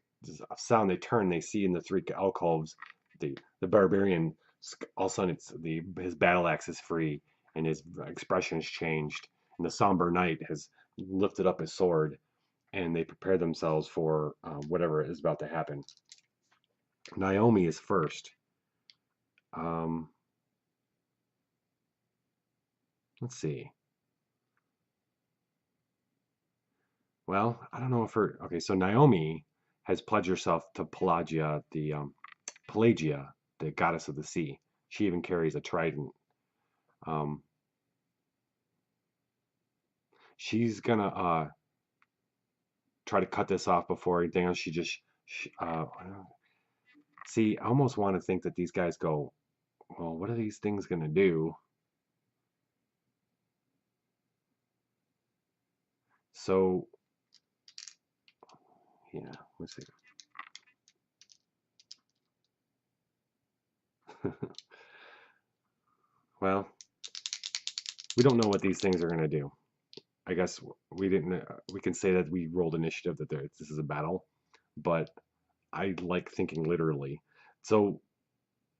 sound. They turn, they see in the 3 alcoves, the barbarian. All of a sudden, his battle axe is free, and his expression has changed, and the somber knight has lifted up his sword, and they prepare themselves for whatever is about to happen. Naomi is first. Let's see. Well, I don't know if her. Okay, so Naomi has pledged herself to Pelagia, the goddess of the sea. She even carries a trident. Um, she's gonna try to cut this off before anything else. See. I almost want to think that these guys go, well, what are these things gonna do? So, yeah, let's see. Well, we don't know what these things are gonna do. I guess we didn't. We can say that we rolled initiative that this is a battle, but I like thinking literally. So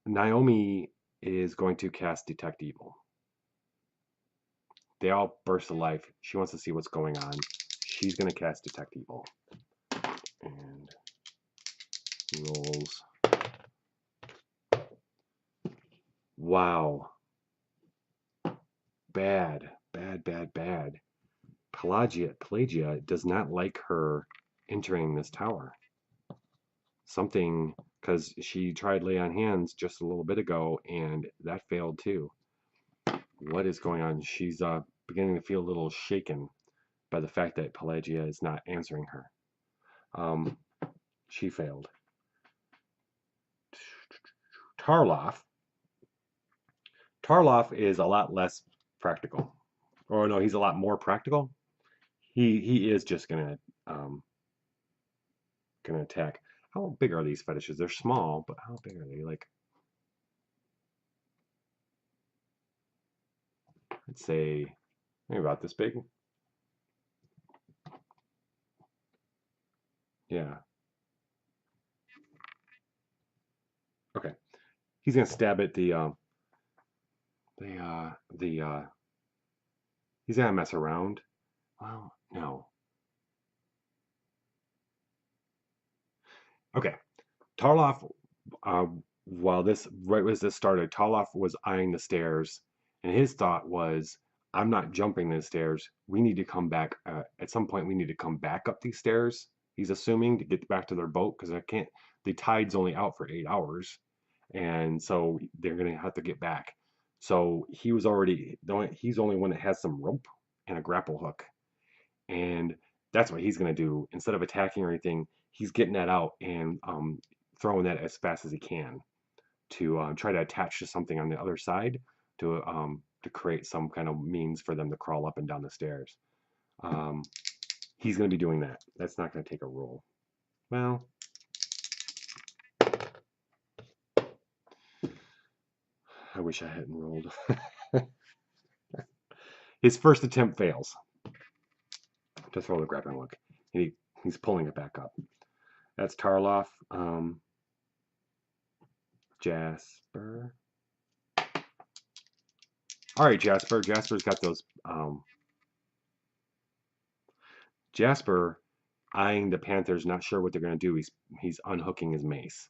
Naomi is going to cast Detect Evil. They all burst to life. She wants to see what's going on. She's going to cast Detect Evil. And rolls. Wow. Bad. Bad, bad, bad. Pelagia does not like her entering this tower. Something, because she tried lay on hands just a little bit ago, and that failed too. What is going on? She's beginning to feel a little shaken by the fact that Pelagia is not answering her. She failed. Tarloff is a lot less practical. Or no, he's a lot more practical. He is just gonna attack. How big are these fetishes? They're small, but how big are they? Like, I'd say maybe about this big. Yeah. Okay. He's gonna stab at he's gonna mess around. Well, no. Okay. Tarloff, while right as this started, Tarloff was eyeing the stairs, and his thought was, I'm not jumping the stairs. We need to come back. At some point, we need to come back up these stairs. He's assuming to get back to their boat because I can't. The tide's only out for 8 hours, and so they're gonna have to get back. So he was already. He's the only one that has some rope and a grapple hook, and that's what he's gonna do. Instead of attacking or anything, he's getting that out and throwing that as fast as he can to try to attach to something on the other side to create some kind of means for them to crawl up and down the stairs. Um, he's going to be doing that. That's not going to take a roll. Well, I wish I hadn't rolled. His first attempt fails to throw the grappling hook. He's pulling it back up. That's Tarloff. Jasper. All right, Jasper. Jasper's got those. Jasper, eyeing the Panthers, not sure what they're going to do. He's unhooking his mace.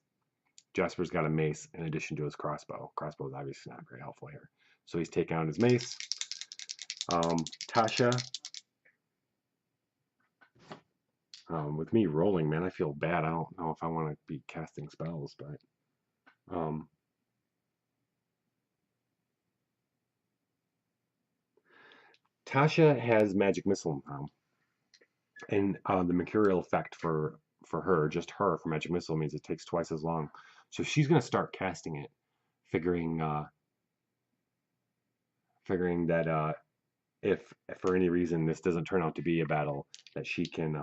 Jasper's got a mace in addition to his crossbow. Crossbow is obviously not very helpful here. So he's taking out his mace. Tasha, with me rolling, man, I feel bad. I don't know if I want to be casting spells, but Tasha has magic missile now, and the mercurial effect for her, just her, for magic missile means it takes twice as long. So she's gonna start casting it, figuring that if for any reason this doesn't turn out to be a battle, that she can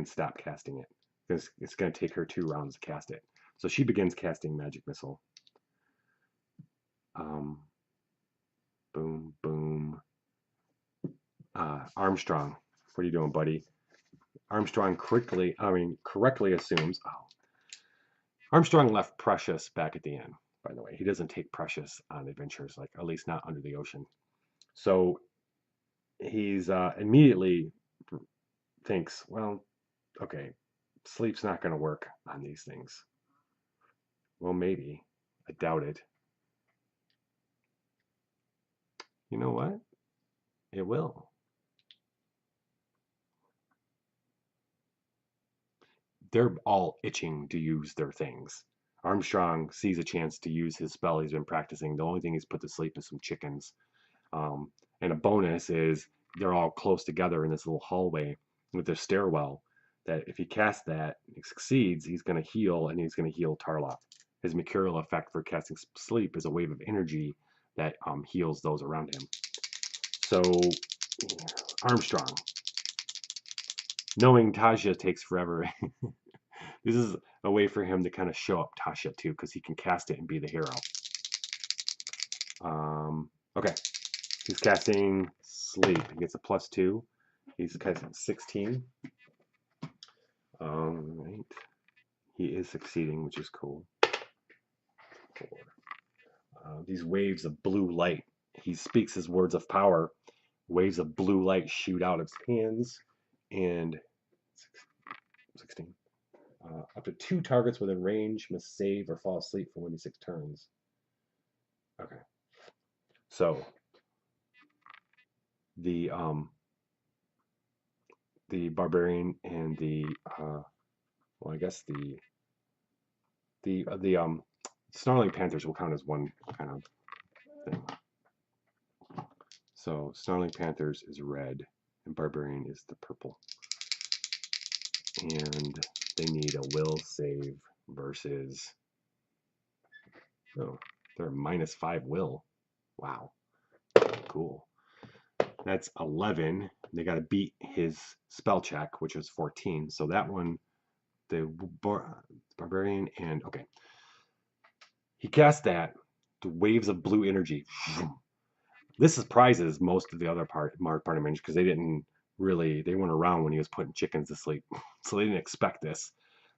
stop casting it because it's going to take her 2 rounds to cast it. So she begins casting magic missile. Boom, boom. Armstrong, what are you doing, buddy? Armstrong correctly assumes. Oh, Armstrong left Precious back at the end. By the way, he doesn't take Precious on adventures, like at least not under the ocean. So he's immediately thinks, well, okay, sleep's not going to work on these things. Well, maybe. I doubt it. You know what? It will. They're all itching to use their things. Armstrong sees a chance to use his spell he's been practicing. The only thing he's put to sleep is some chickens. And a bonus is they're all close together in this little hallway with this stairwell. That if he casts that, he succeeds, he's going to heal, and he's going to heal Tarloff. His mercurial effect for casting sleep is a wave of energy that heals those around him. So Armstrong, knowing Tasha takes forever, this is a way for him to kind of show up Tasha too, because he can cast it and be the hero. Okay, he's casting sleep. He gets a +2. He's casting 16. Right. He is succeeding, which is cool. 4. These waves of blue light. He speaks his words of power. Waves of blue light shoot out of his hands, and 16. Up to 2 targets within range must save or fall asleep for 1d6 turns. Okay. So the barbarian and the well, I guess the snarling panthers will count as one kind of thing. So snarling panthers is red and barbarian is the purple. And they need a will save versus, oh, they're -5 will. Wow. Cool. That's 11. They got to beat his spell check, which was 14. So that one, the barbarian, and okay. He cast that. The waves of blue energy. This surprises most of the other party members because they weren't around when he was putting chickens to sleep. So they didn't expect this.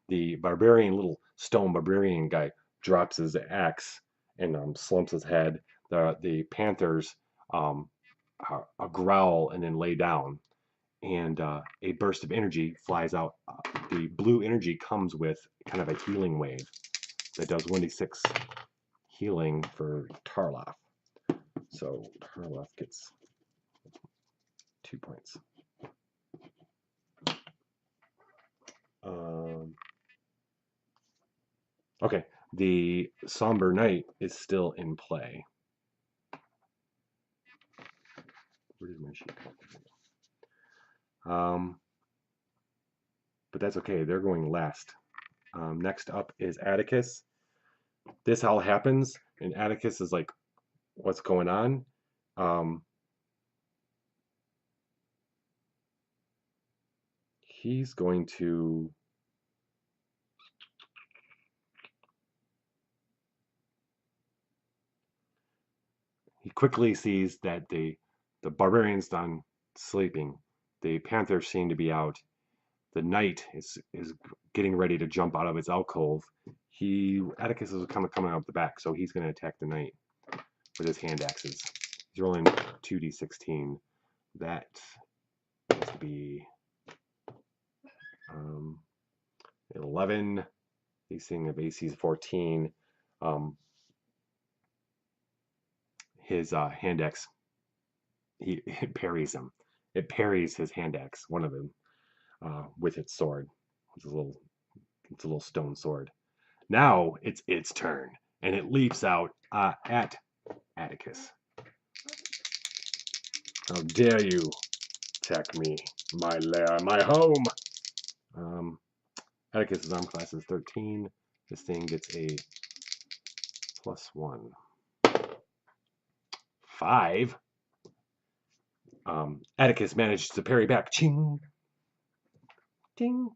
The barbarian, little stone barbarian guy, drops his axe and slumps his head. The panthers growl and then lay down, and a burst of energy flies out. The blue energy comes with kind of a healing wave that does 1d6 healing for Tarloff. So Tarloff gets 2 points. Okay, the Somber Knight is still in play. Where did my sheet go? But that's okay. They're going last. Next up is Atticus. This all happens, and Atticus is like, "What's going on?" He's going to. He quickly sees that the barbarian's done sleeping. The panthers seem to be out. The knight is getting ready to jump out of its alcove. Atticus is kind of coming up the back, so he's going to attack the knight with his hand axes. He's rolling 2d16. That has to be 11. These things of AC is 14. His hand axe, it parries him. It parries his hand axe, one of them, with its sword. It's a little stone sword. Now it's its turn, and it leaps out at Atticus. How dare you attack me, my lair, my home! Atticus's arm class is 13. This thing gets a +1. 5. Atticus manages to parry back. Ching! Ding!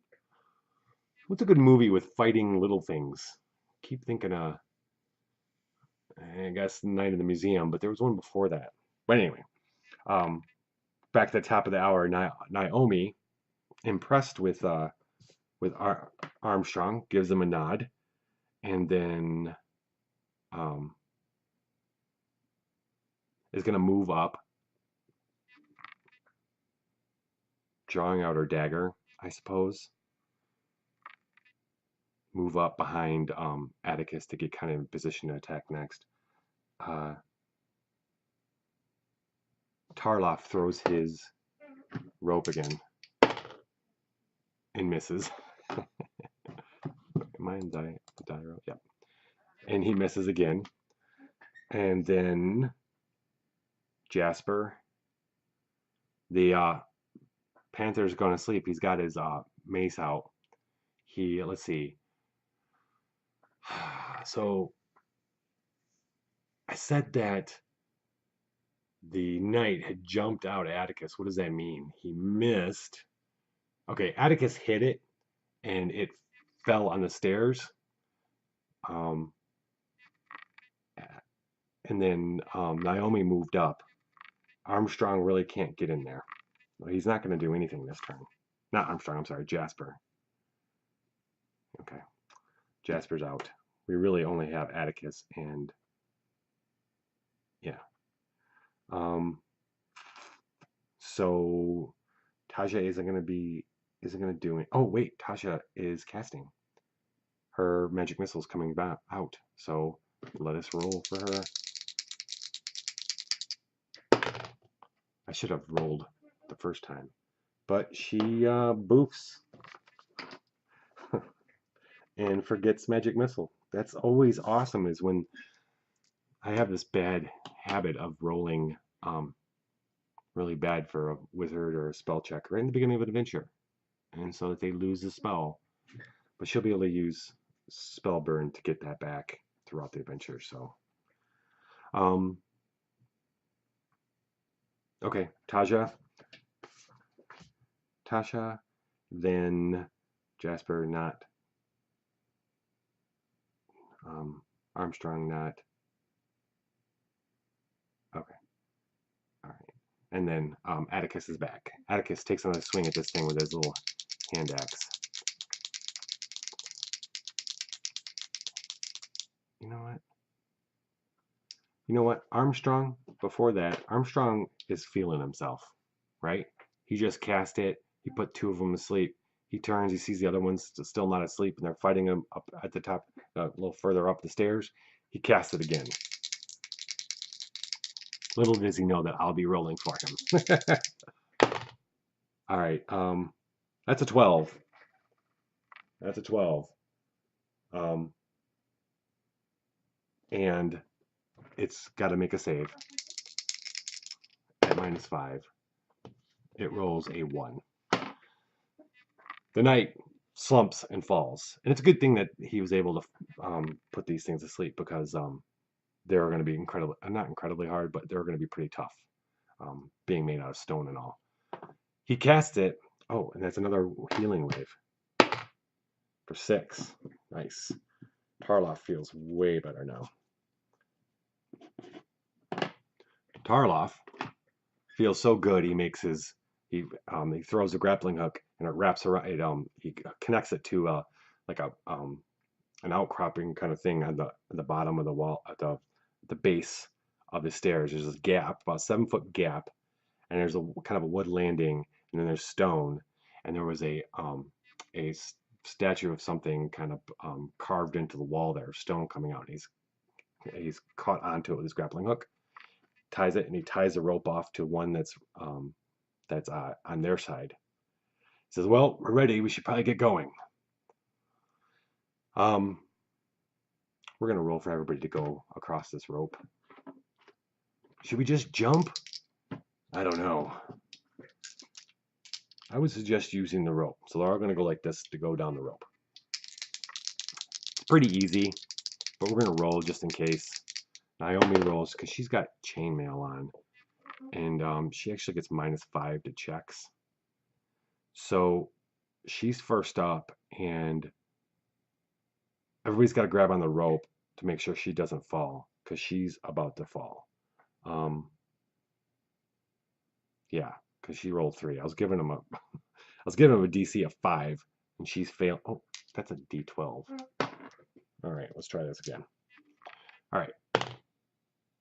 What's a good movie with fighting little things? Keep thinking, I guess Night in the Museum, but there was one before that. But anyway, back at the top of the hour, Naomi, impressed with Armstrong, gives him a nod, and then is going to move up, drawing out her dagger, I suppose. Move up behind Atticus to get kind of in position to attack next. Tarloff throws his rope again and misses. Am I in die rope? Yep. And he misses again. And then Jasper, the Panther's going to sleep. He's got his mace out. Let's see. So I said that the knight had jumped out at Atticus. What does that mean? He missed. Okay, Atticus hit it, and it fell on the stairs. And then Naomi moved up. Armstrong really can't get in there. Well, he's not going to do anything this turn. Not Armstrong, I'm sorry, Jasper. Okay, Jasper's out. We really only have Atticus and yeah. So Tasha isn't going to do it. Oh wait, Tasha is casting. Her magic missile's coming back out. So let us roll for her. I should have rolled the first time, but she boofs and forgets magic missile. That's always awesome. Is when I have this bad habit of rolling really bad for a wizard or a spell check right in the beginning of an adventure, and so that they lose the spell. But she'll be able to use spell burn to get that back throughout the adventure. So, okay, Tasha, then Jasper, not Armstrong, not okay. All right, and then Atticus is back. Atticus takes another swing at this thing with his little hand axe. You know what? Armstrong, before that, Armstrong is feeling himself, right? He just cast it. He put 2 of them asleep. He turns, he sees the other ones still not asleep, and they're fighting him up at the top, a little further up the stairs. He casts it again. Little does he know that I'll be rolling for him. All right. That's a 12. That's a 12. Um, and it's got to make a save at -5. It rolls a 1. The knight slumps and falls, and it's a good thing that he was able to put these things to sleep because they're going to be not incredibly hard, but they're going to be pretty tough, being made out of stone and all. He casts it. Oh, and that's another healing wave for 6. Nice. Tarloff feels way better now. Tarloff feels so good. He makes he throws a grappling hook and it wraps around it. He connects it to like an outcropping kind of thing on the bottom of the wall at the base of the stairs. There's this gap, about 7-foot gap, and there's a kind of a wood landing, and then there's stone, and there was a statue of something kind of carved into the wall there, stone coming out. He's caught onto it with his grappling hook, ties it, and he ties the rope off to one that's on their side. He says, "Well, we're ready. We should probably get going." We're gonna roll for everybody to go across this rope. Should we just jump? I don't know. I would suggest using the rope. So they're all gonna go like this to go down the rope. It's pretty easy, but we're gonna roll just in case. Naomi rolls because she's got chainmail on, and she actually gets -5 to checks. So she's first up, and everybody's got to grab on the rope to make sure she doesn't fall because she's about to fall. Yeah, because she rolled 3. I was giving him a DC of 5, and she's failed. Oh, that's a D12. All right, let's try this again. All right,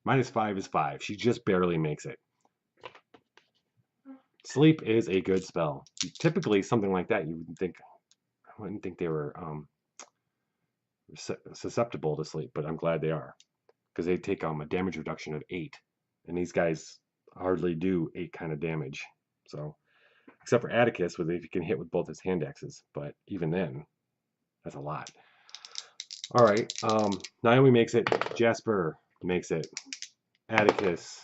-5 is 5. She just barely makes it. Sleep is a good spell. Typically, something like that, I wouldn't think they were susceptible to sleep, but I'm glad they are because they take a damage reduction of 8, and these guys hardly do 8 kind of damage. So, except for Atticus, if he can hit with both his hand axes, but even then, that's a lot. All right, Naomi makes it. Jasper makes it. Atticus,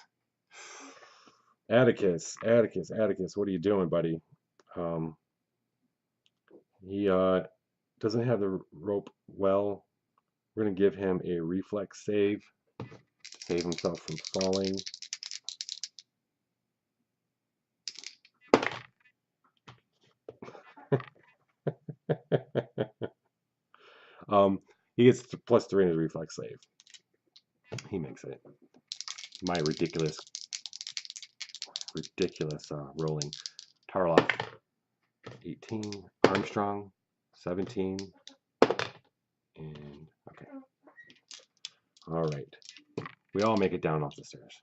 what are you doing, buddy? He doesn't have the rope well. We're going to give him a reflex save to save himself from falling. He gets +3 in his reflex save. He makes it. My ridiculous rolling. Tarloff, 18. Armstrong, 17. And okay. All right. We all make it down off the stairs.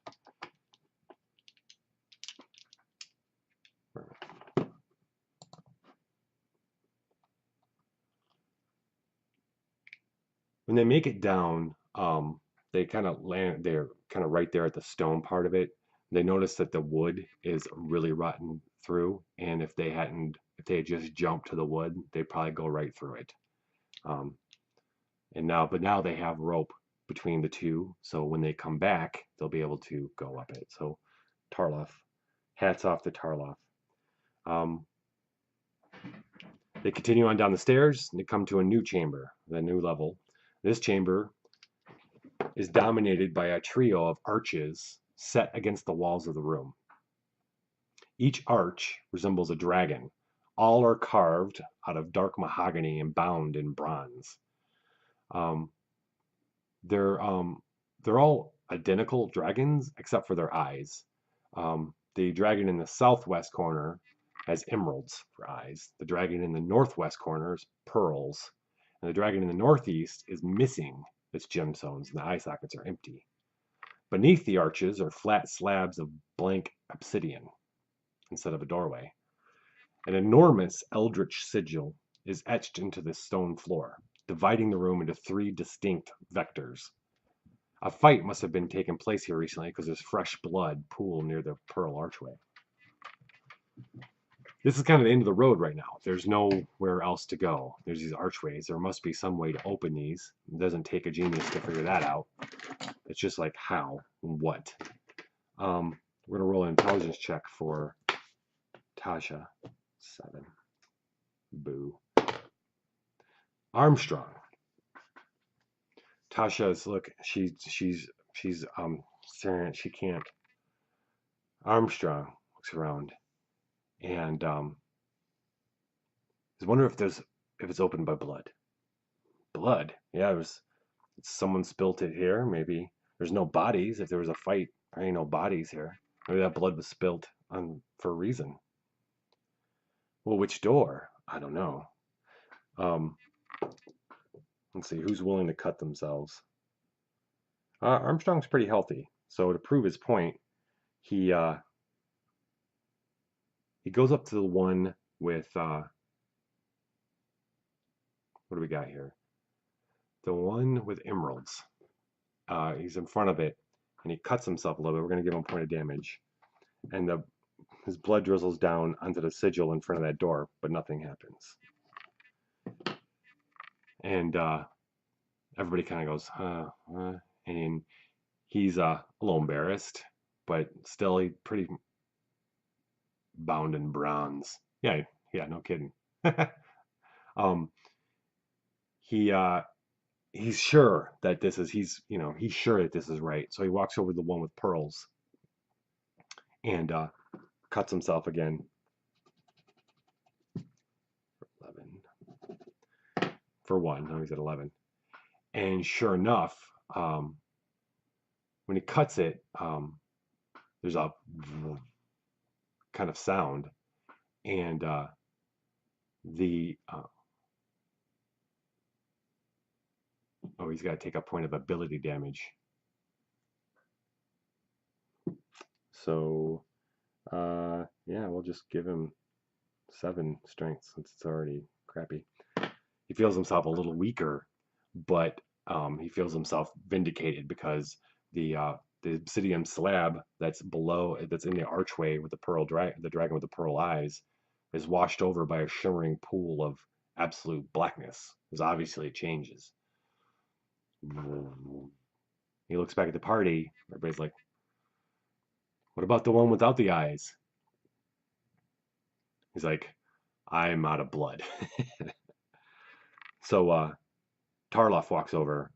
When they make it down, they kind of land. They're kind of right there at the stone part of it. They notice that the wood is really rotten through, and if they had just jumped to the wood, they'd probably go right through it. But now they have rope between the two, so when they come back, they'll be able to go up it. So, Tarloff, hats off to Tarloff. They continue on down the stairs, and they come to a new chamber, the new level. This chamber is dominated by a trio of arches set against the walls of the room. Each arch resembles a dragon. All are carved out of dark mahogany and bound in bronze. They're all identical dragons except for their eyes. The dragon in the southwest corner has emeralds for eyes. The dragon in the northwest corner is pearls. And the dragon in the northeast is missing its gemstones, and the eye sockets are empty. Beneath the arches are flat slabs of blank obsidian instead of a doorway. An enormous eldritch sigil is etched into the stone floor, dividing the room into 3 distinct vectors. A fight must have been taking place here recently because there's fresh blood pooled near the pearl archway. This is kind of the end of the road right now. There's nowhere else to go. There's these archways. There must be some way to open these. It doesn't take a genius to figure that out. It's just like how, what. We're gonna roll an intelligence check for Tasha. 7. Boo. Armstrong. Tasha's look. She's staring. She can't. Armstrong looks around and I wonder if it's opened by blood. Blood. Yeah, someone spilt it here. Maybe there's no bodies. If there was a fight, there ain't no bodies here. Maybe that blood was spilt for a reason. Well, which door? I don't know. Let's see who's willing to cut themselves. Armstrong's pretty healthy, so to prove his point, he goes up to the one with what do we got here? The one with emeralds. He's in front of it, and he cuts himself a little bit. We're going to give him a point of damage, and his blood drizzles down onto the sigil in front of that door, but nothing happens. And everybody kind of goes, and he's a little embarrassed, but still he's pretty bound in bronze. Yeah, no kidding. He's sure that he's sure that this is right. So he walks over to the one with pearls and cuts himself again. 11 for 1. Now he's at 11. And sure enough, when he cuts it, there's a kind of sound, and he's got to take a point of ability damage. So, yeah, we'll just give him 7 strength since it's already crappy. He feels himself a little weaker, but he feels himself vindicated because the obsidian slab that's in the archway with the dragon with the pearl eyes is washed over by a shimmering pool of absolute blackness. Because obviously it changes. He looks back at the party. Everybody's like, "What about the one without the eyes?" He's like, "I'm out of blood." So Tarloff walks over,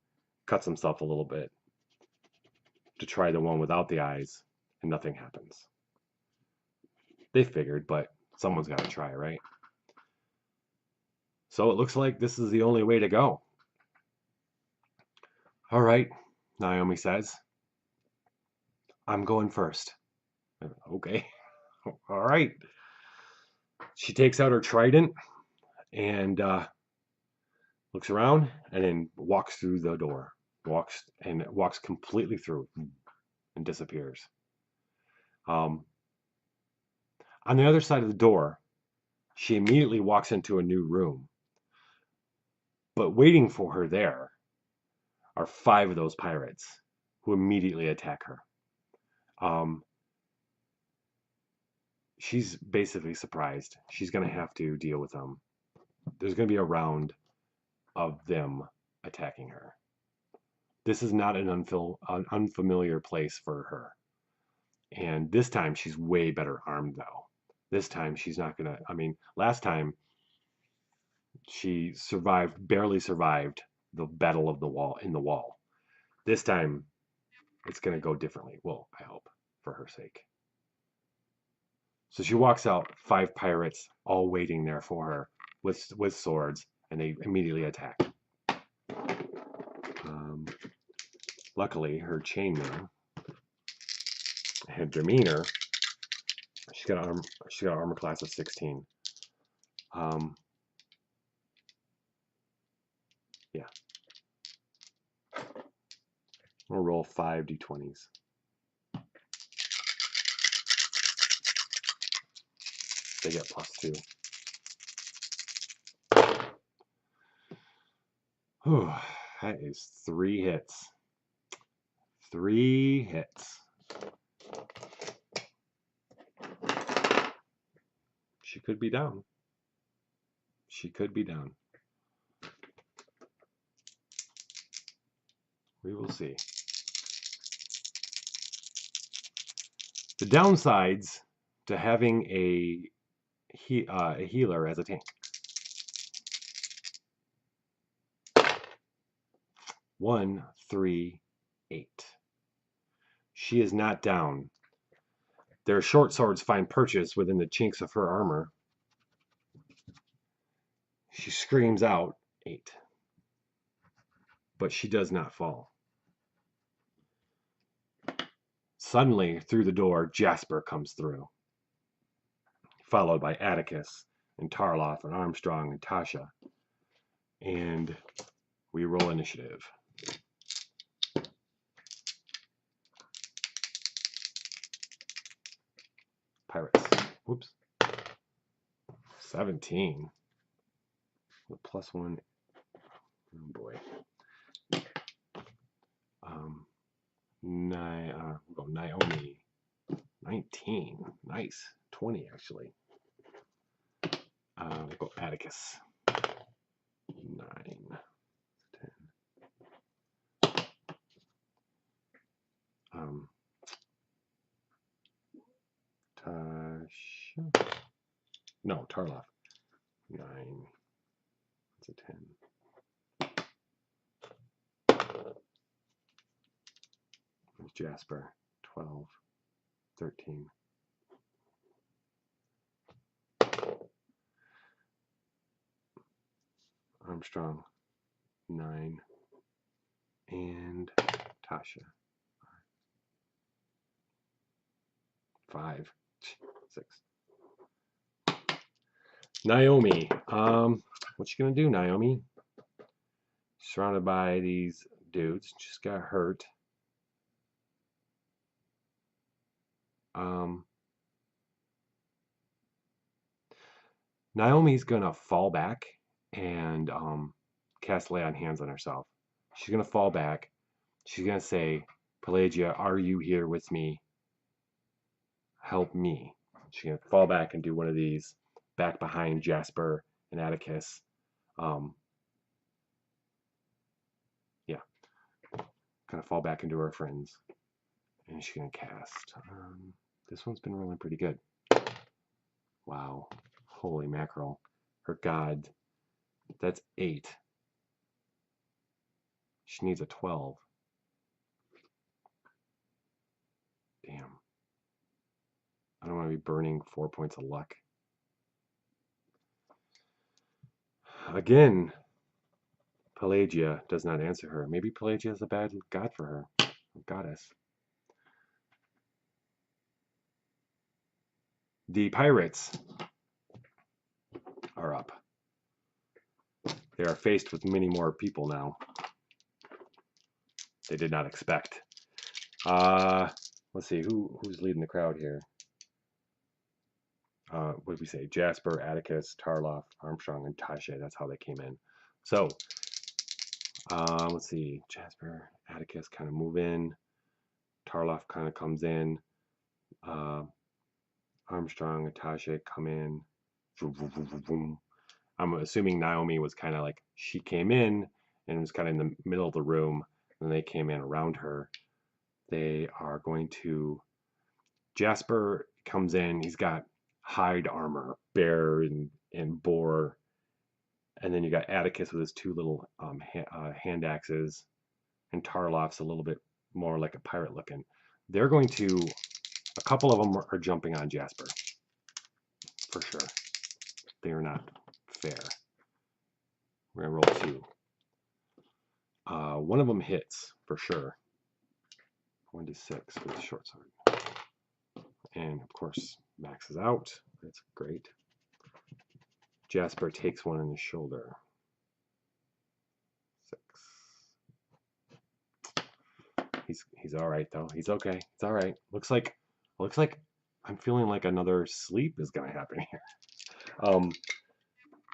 cuts himself a little bit to try the one without the eyes, and nothing happens. They figured, but someone's got to try, right? So it looks like this is the only way to go. All right, Naomi says. I'm going first. Okay. All right. She takes out her trident and looks around and then walks through the door. Walks completely through and disappears. On the other side of the door, she immediately walks into a new room. But waiting for her there are 5 of those pirates who immediately attack her. She's basically surprised. She's going to have to deal with them. There's going to be a round of them attacking her. This is not an unfamiliar place for her. And this time she's way better armed, though. This time she's not going to... last time she barely survived the battle of the wall. This time it's going to go differently. Well, I hope, for her sake. So she walks out, 5 pirates all waiting there for her with swords, and they immediately attack. Luckily, her chainmail and demeanor, she got an armor class of 16. Yeah. We'll roll 5 d20s. They get +2. Whew, that is 3 hits. 3 hits. She She could be down. She could be down. We will see. The downsides to having a healer as a tank. 1, 3, 8. She is not down. Their short swords find purchase within the chinks of her armor. She screams out 8. But she does not fall. Suddenly, through the door, Jasper comes through, followed by Atticus and Tarloff and Armstrong and Tasha. And we roll initiative. Pirates. Whoops. 17. With +1. Oh boy. We'll go Naomi. 19. Nice. 20 actually. We'll go Atticus. 9. 10. Tasha. No, Tarloff. 9. That's a 10. There's Jasper. 12. 13. Armstrong. 9. And Tasha. 5. 6. Naomi. What you gonna do, Naomi? Surrounded by these dudes. Just got hurt. Naomi's gonna fall back and cast lay on hands on herself. She's gonna fall back. She's gonna say, Pelagia, are you here with me? Help me. She's gonna fall back and do one of these back behind Jasper and Atticus. Yeah. Kind of fall back into her friends. And she's gonna cast. This one's been rolling pretty good. Wow. Holy mackerel. Her god. That's 8. She needs a 12. Damn. I don't want to be burning 4 points of luck. Again, Pelagia does not answer her. Maybe Pelagia is a bad god for her. Or goddess. The pirates are up. They are faced with many more people now. They did not expect. Let's see, who's leading the crowd here? What did we say? Jasper, Atticus, Tarloff, Armstrong, and Tasha. That's how they came in. So, let's see. Jasper, Atticus kind of move in. Tarloff kind of comes in. Armstrong and Tasha come in. I'm assuming Naomi was kind of like, she came in and was kind of in the middle of the room, and they came in around her. They are going to, Jasper comes in, he's got hide armor, bear and boar, and then you got Atticus with his 2 little hand axes, and Tarloff's a little bit more like a pirate looking. They're going to, a couple of them are jumping on Jasper, for sure. They are not fair. We're gonna roll 2. One of them hits for sure. 1d6 with the short sword, and of course maxes out. That's great. Jasper takes one in the shoulder. 6. He's all right though. He's okay. It's all right. Looks like I'm feeling like another sleep is gonna happen here.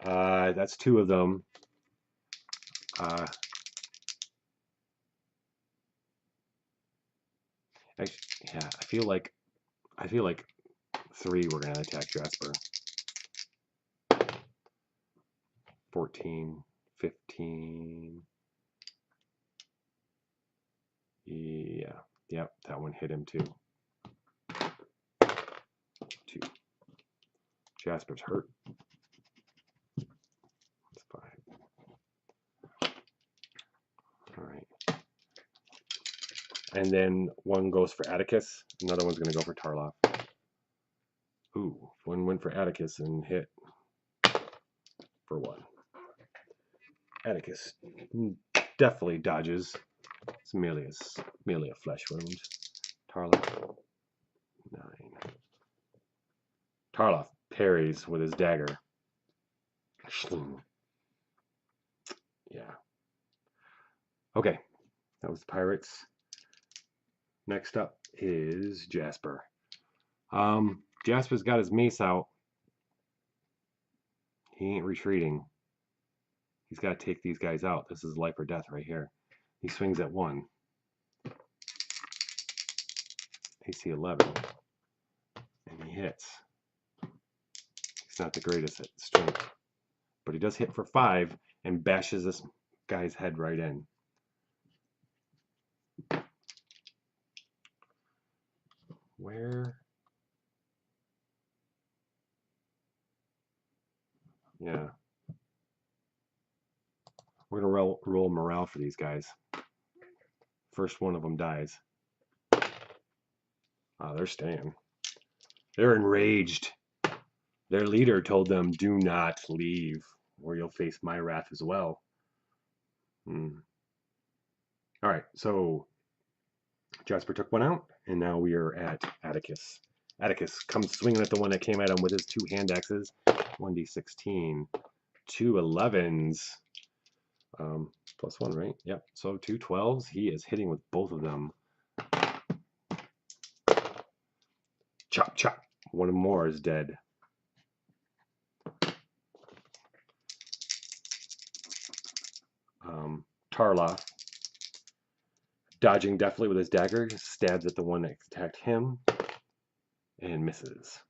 That's 2 of them. Yeah, I feel like 3 were gonna attack Jasper. 14, 15. Yeah, yep, that one hit him too. 2. Jasper's hurt. That's 5. All right. And then one goes for Atticus. Another one's going to go for Tarloff. Ooh, one went for Atticus and hit for 1. Atticus definitely dodges. It's merely a flesh wound. Tarloff, 9. Tarloff parries with his dagger. Yeah. Okay, that was the pirates. Next up is Jasper. Jasper's got his mace out. He ain't retreating. He's got to take these guys out. This is life or death right here. He swings at 1. AC 11. And he hits. He's not the greatest at strength. But he does hit for 5 and bashes this guy's head right in. Where? Yeah. We're going to roll morale for these guys. First one of them dies. They're staying. They're enraged. Their leader told them, do not leave, or you'll face my wrath as well. All right, so Jasper took one out, and now we are at Atticus. Atticus comes swinging at the one that came at him with his 2 hand axes. 1d16. 2 11s. Plus 1, right? Yep. So 2 12s. He is hitting with both of them. Chop, chop. One more is dead. Tarloff, dodging deftly with his dagger, stabs at the one that attacked him and misses.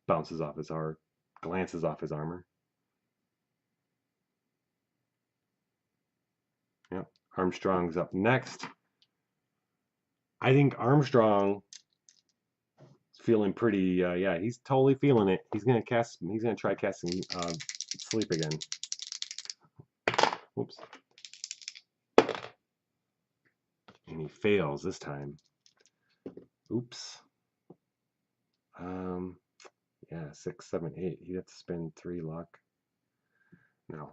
Bounces off his armor, glances off his armor. Yep. Armstrong's up next. I think Armstrong is feeling pretty. Yeah, he's totally feeling it. He's gonna try casting sleep again. Oops. And he fails this time. Oops. Yeah, 6, 7, 8. He'd have to spend 3 luck. No.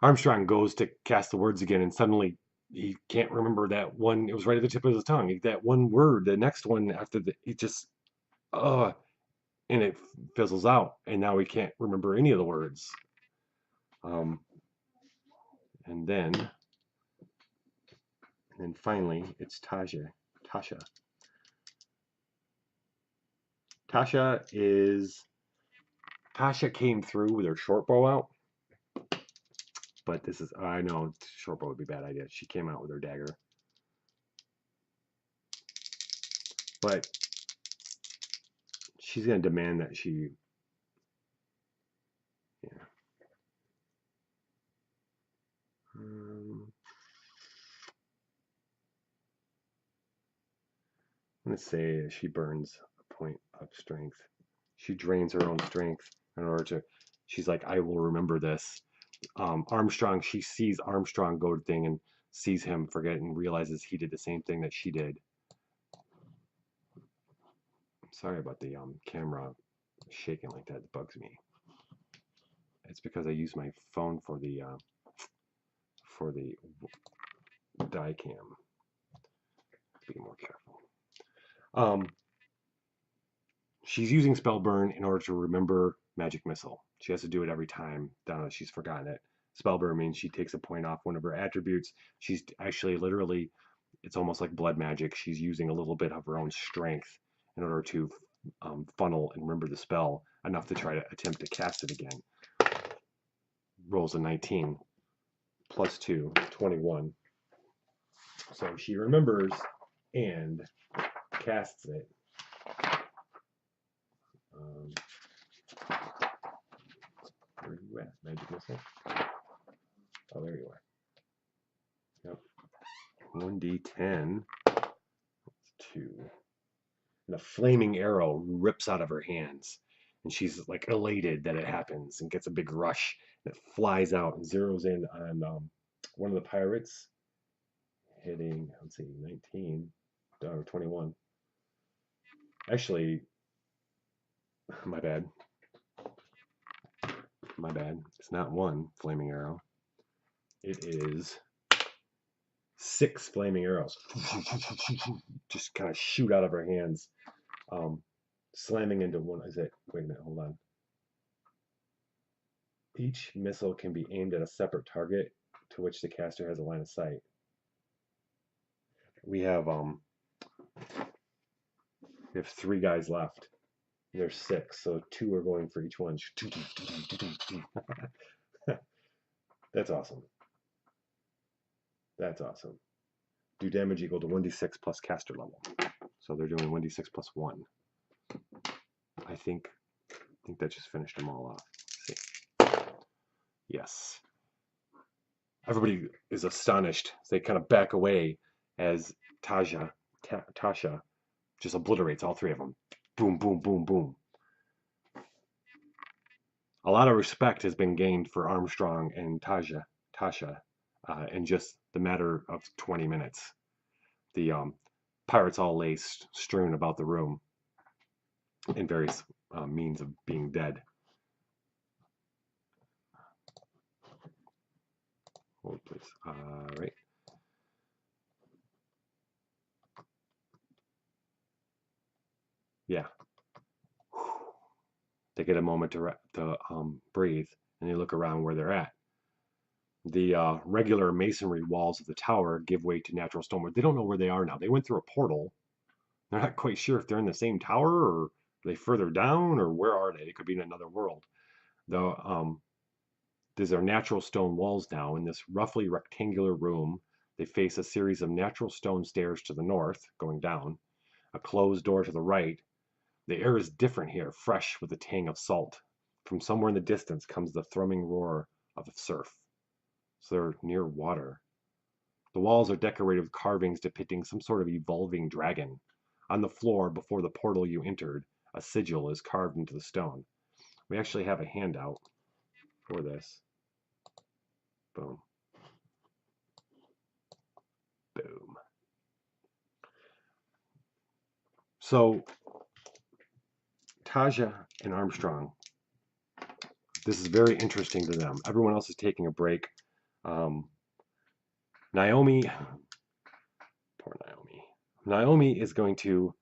Armstrong goes to cast the words again, and suddenly he can't remember that one. It was right at the tip of his tongue. That one word, the next one after it just, and it fizzles out, and now he can't remember any of the words. And then finally, it's Tasha. Tasha came through with her short bow out, but I know short bow would be a bad idea. She came out with her dagger, but she's gonna demand that she, yeah. I'm gonna say she burns a point of strength. She drains her own strength in order to. She's like, I will remember this. Armstrong. She sees Armstrong go to thing and sees him forget and realizes he did the same thing that she did. I'm sorry about the camera shaking like that. It bugs me. It's because I use my phone for the die cam. Be more careful. She's using spell burn in order to remember magic missile. She has to do it every time she's forgotten it. Spell burn means she takes a point off one of her attributes. She's actually literally, it's almost like blood magic. She's using a little bit of her own strength in order to funnel and remember the spell enough to try to attempt to cast it again. Rolls a 19. Plus 2, 21. So she remembers and casts it. magic missile. Oh, there you are. Yep. 1d10. That's 2. And a flaming arrow rips out of her hands. And she's like elated that it happens and gets a big rush. And it flies out and zeroes in on one of the pirates, hitting, let's see, 19 or 21. Actually, my bad. My bad. It's not one flaming arrow. It is 6 flaming arrows. Just kind of shoot out of her hands. Slamming into one. Is it? Wait a minute. Hold on. Each missile can be aimed at a separate target to which the caster has a line of sight. We have 3 guys left. There's 6, so 2 are going for each one. That's awesome. That's awesome. Do damage equal to 1d6 plus caster level. So they're doing 1d6 plus 1. I think that just finished them all off. Let's see. Yes. Everybody is astonished. They kind of back away as Tasha just obliterates all 3 of them. Boom, boom, boom, boom. A lot of respect has been gained for Armstrong and Tasha in just the matter of 20 minutes. The pirates all lay strewn about the room in various means of being dead. Hold please. Right. Yeah. They get a moment to breathe, and they look around where they're at. The regular masonry walls of the tower give way to natural stone. They don't know where they are now. They went through a portal. They're not quite sure if they're in the same tower or are they further down or where are they? They could be in another world. These are natural stone walls now. In this roughly rectangular room, they face a series of natural stone stairs to the north, going down, a closed door to the right. The air is different here, fresh with a tang of salt. From somewhere in the distance comes the thrumming roar of the surf. So they're near water. The walls are decorated with carvings depicting some sort of evolving dragon. On the floor, before the portal you entered, a sigil is carved into the stone. We actually have a handout for this. Boom. Boom. So, Tasha and Armstrong, this is very interesting to them. Everyone else is taking a break. Naomi, poor Naomi. Naomi is going to,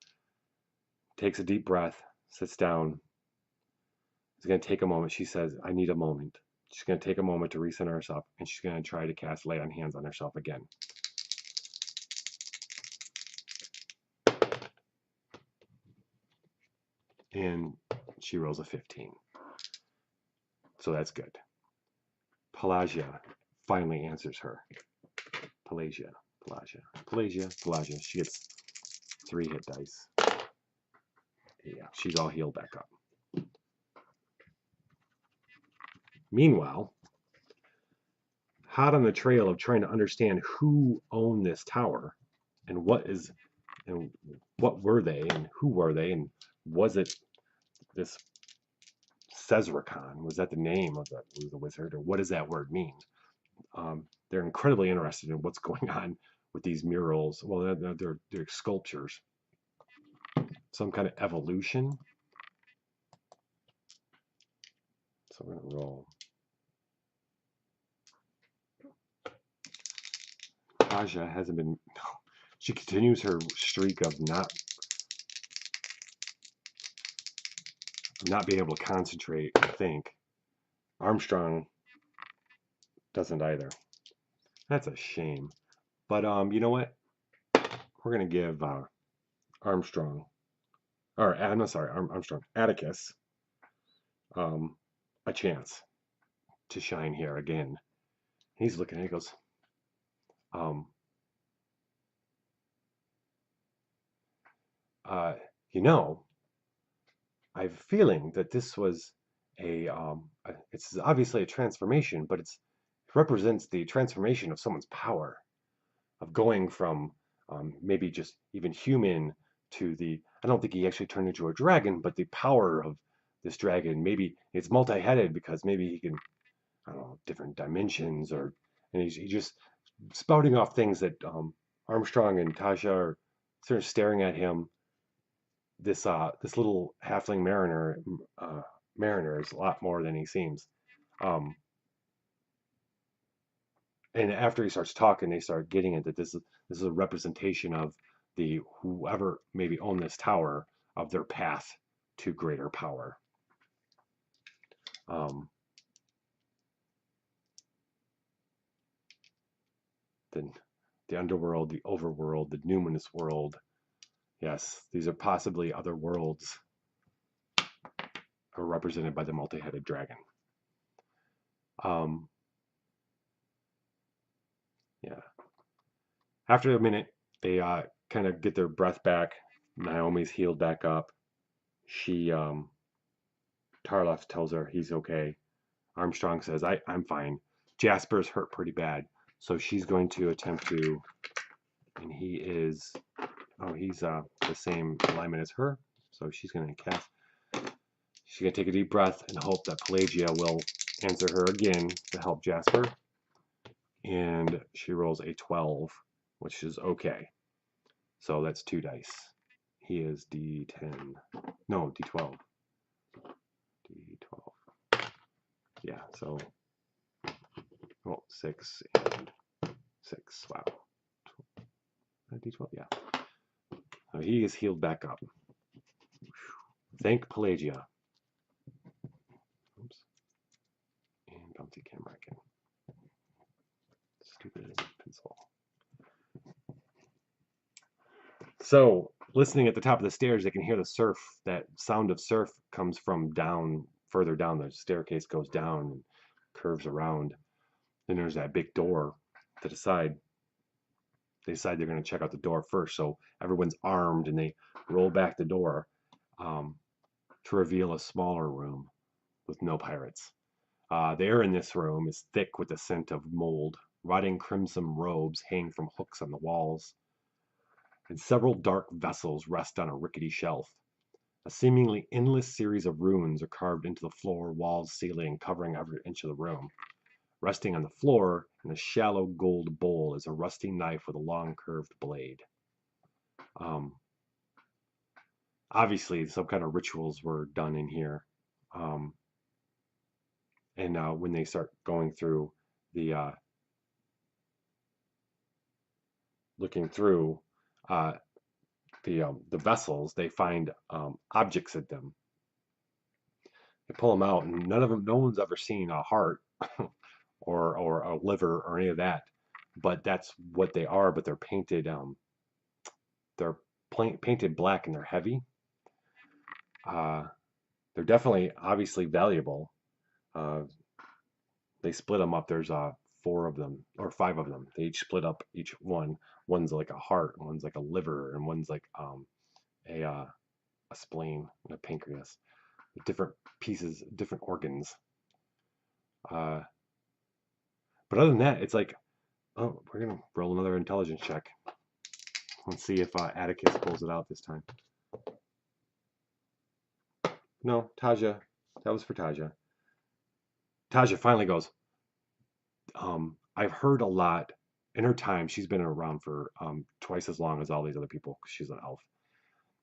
takes a deep breath, sits down, is going to take a moment. She says, I need a moment. She's going to take a moment to recenter herself, and she's going to try to cast Lay on Hands on herself again. And she rolls a 15. So that's good. Pelagia finally answers her. Pelagia. She gets 3 hit dice. Yeah, she's all healed back up. Meanwhile, hot on the trail of trying to understand who owned this tower and what were they and who were they and was it this Cesricon? Was that the name of the wizard, or what does that word mean? They're incredibly interested in what's going on with these murals. Well, they're sculptures. Some kind of evolution. So we're going to roll. Tasha hasn't been... She continues her streak of not being able to concentrate, I think. Armstrong doesn't either. That's a shame. But you know what? We're going to give Armstrong, or I'm sorry, Armstrong, Atticus, a chance to shine here again. He's looking at it, he goes, you know, I have a feeling that this was
it's obviously a transformation, but it represents the transformation of someone's power, of going from maybe just even human to the. I don't think he actually turned into a dragon, but the power of this dragon, maybe it's multi-headed because maybe he can, I don't know, different dimensions, or and he's just spouting off things that Armstrong and Tasha are sort of staring at him. This little halfling mariner is a lot more than he seems. Um, and after he starts talking, they start getting it that this is a representation of the whoever maybe owned this tower, of their path to greater power. Um, then the underworld, the overworld, the numinous world. Yes, these are possibly other worlds are represented by the multi-headed dragon. Um, yeah. After a minute, they kind of get their breath back. Naomi's healed back up. She Tarlef tells her he's okay. Armstrong says, I'm fine. Jasper's hurt pretty bad. So she's going to attempt to, and he is, he's the same alignment as her. So she's going to cast, she's going to take a deep breath and hope that Pelagia will answer her again to help Jasper. And she rolls a 12, which is okay. So that's 2 dice. He is D10. No, D12. D12. Yeah, so 6 and 6. Wow. D12, yeah. So he is healed back up. Thank Pelagia. Oops. And bouncy camera again. Stupid pencil. So, listening at the top of the stairs, they can hear the surf. That sound of surf comes from further down. The staircase goes down and curves around. Then there's that big door to the side. They decide they're going to check out the door first. So everyone's armed and they roll back the door to reveal a smaller room with no pirates. The air in this room is thick with the scent of mold. Rotting crimson robes hang from hooks on the walls, and several dark vessels rest on a rickety shelf. A seemingly endless series of runes are carved into the floor, walls, ceiling, covering every inch of the room. Resting on the floor in a shallow gold bowl is a rusty knife with a long curved blade. Obviously, some kind of rituals were done in here. And when they start going through looking through the vessels, they find objects in them. They pull them out, and no one's ever seen a heart or a liver or any of that. But that's what they are. But they're painted. They're painted black, and they're heavy. They're definitely obviously valuable. They split them up. There's 4 of them or 5 of them. They each split up each one. One's like a heart, one's like a liver, and one's like a spleen and a pancreas. Different pieces, different organs. But other than that, it's like, oh, we're gonna roll another intelligence check. Let's see if Atticus pulls it out this time. No, Taja. That was for Taja. Taja finally goes, I've heard a lot in her time. She's been around for twice as long as all these other people because she's an elf.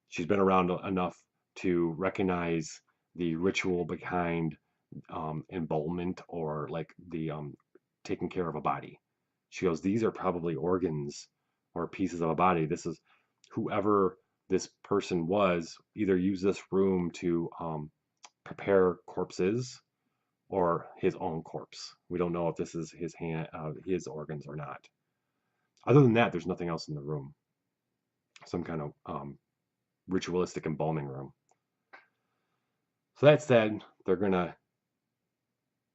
She's been around enough to recognize the ritual behind embalmment, or like the taking care of a body. She goes, these are probably organs or pieces of a body. This is whoever this person was, either used this room to prepare corpses or his own corpse. We don't know if this is his organs or not. Other than that, there's nothing else in the room. Some kind of ritualistic embalming room. So that said, they're gonna,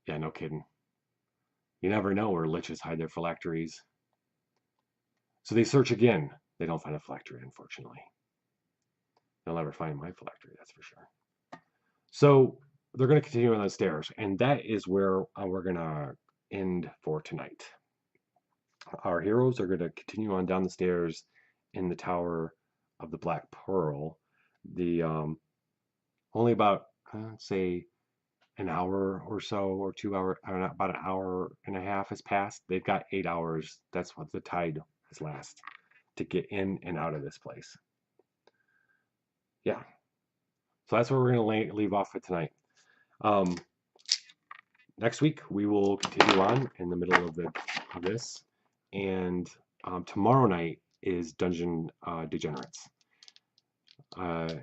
yeah, no kidding. You never know where liches hide their phylacteries. So they search again. They don't find a phylactery, unfortunately. They'll never find my phylactery, that's for sure. So they're going to continue on the stairs, and that is where we're going to end for tonight. Our heroes are going to continue on down the stairs in the Tower of the Black Pearl. The only about let's say an hour or so, or 2 hour, about an hour and a half has passed. They've got 8 hours. That's what the tide has last to get in and out of this place. Yeah. So that's where we're going to leave off for tonight. Next week we will continue on in the middle of this, and tomorrow night is Dungeon Degenerates. I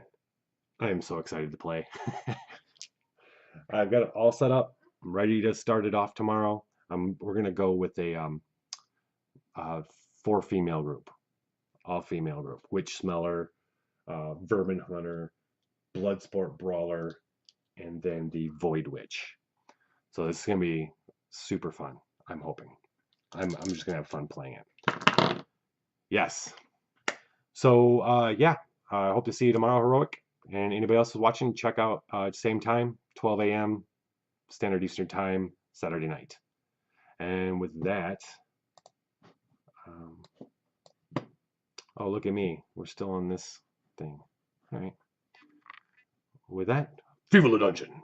am so excited to play. I've got it all set up. I'm ready to start it off tomorrow. We're gonna go with a 4 female group, all female group: Witch Smeller, Vermin Hunter, Bloodsport Brawler, and then the Void Witch. So this is gonna be super fun. I'm hoping. I'm just gonna have fun playing it. Yes. So yeah, I hope to see you tomorrow, Heroic. And anybody else who's watching, check out same time, 12 a.m. Standard Eastern Time, Saturday night. And with that, oh, look at me. We're still on this thing. All right. With that, Viva la Dungeon!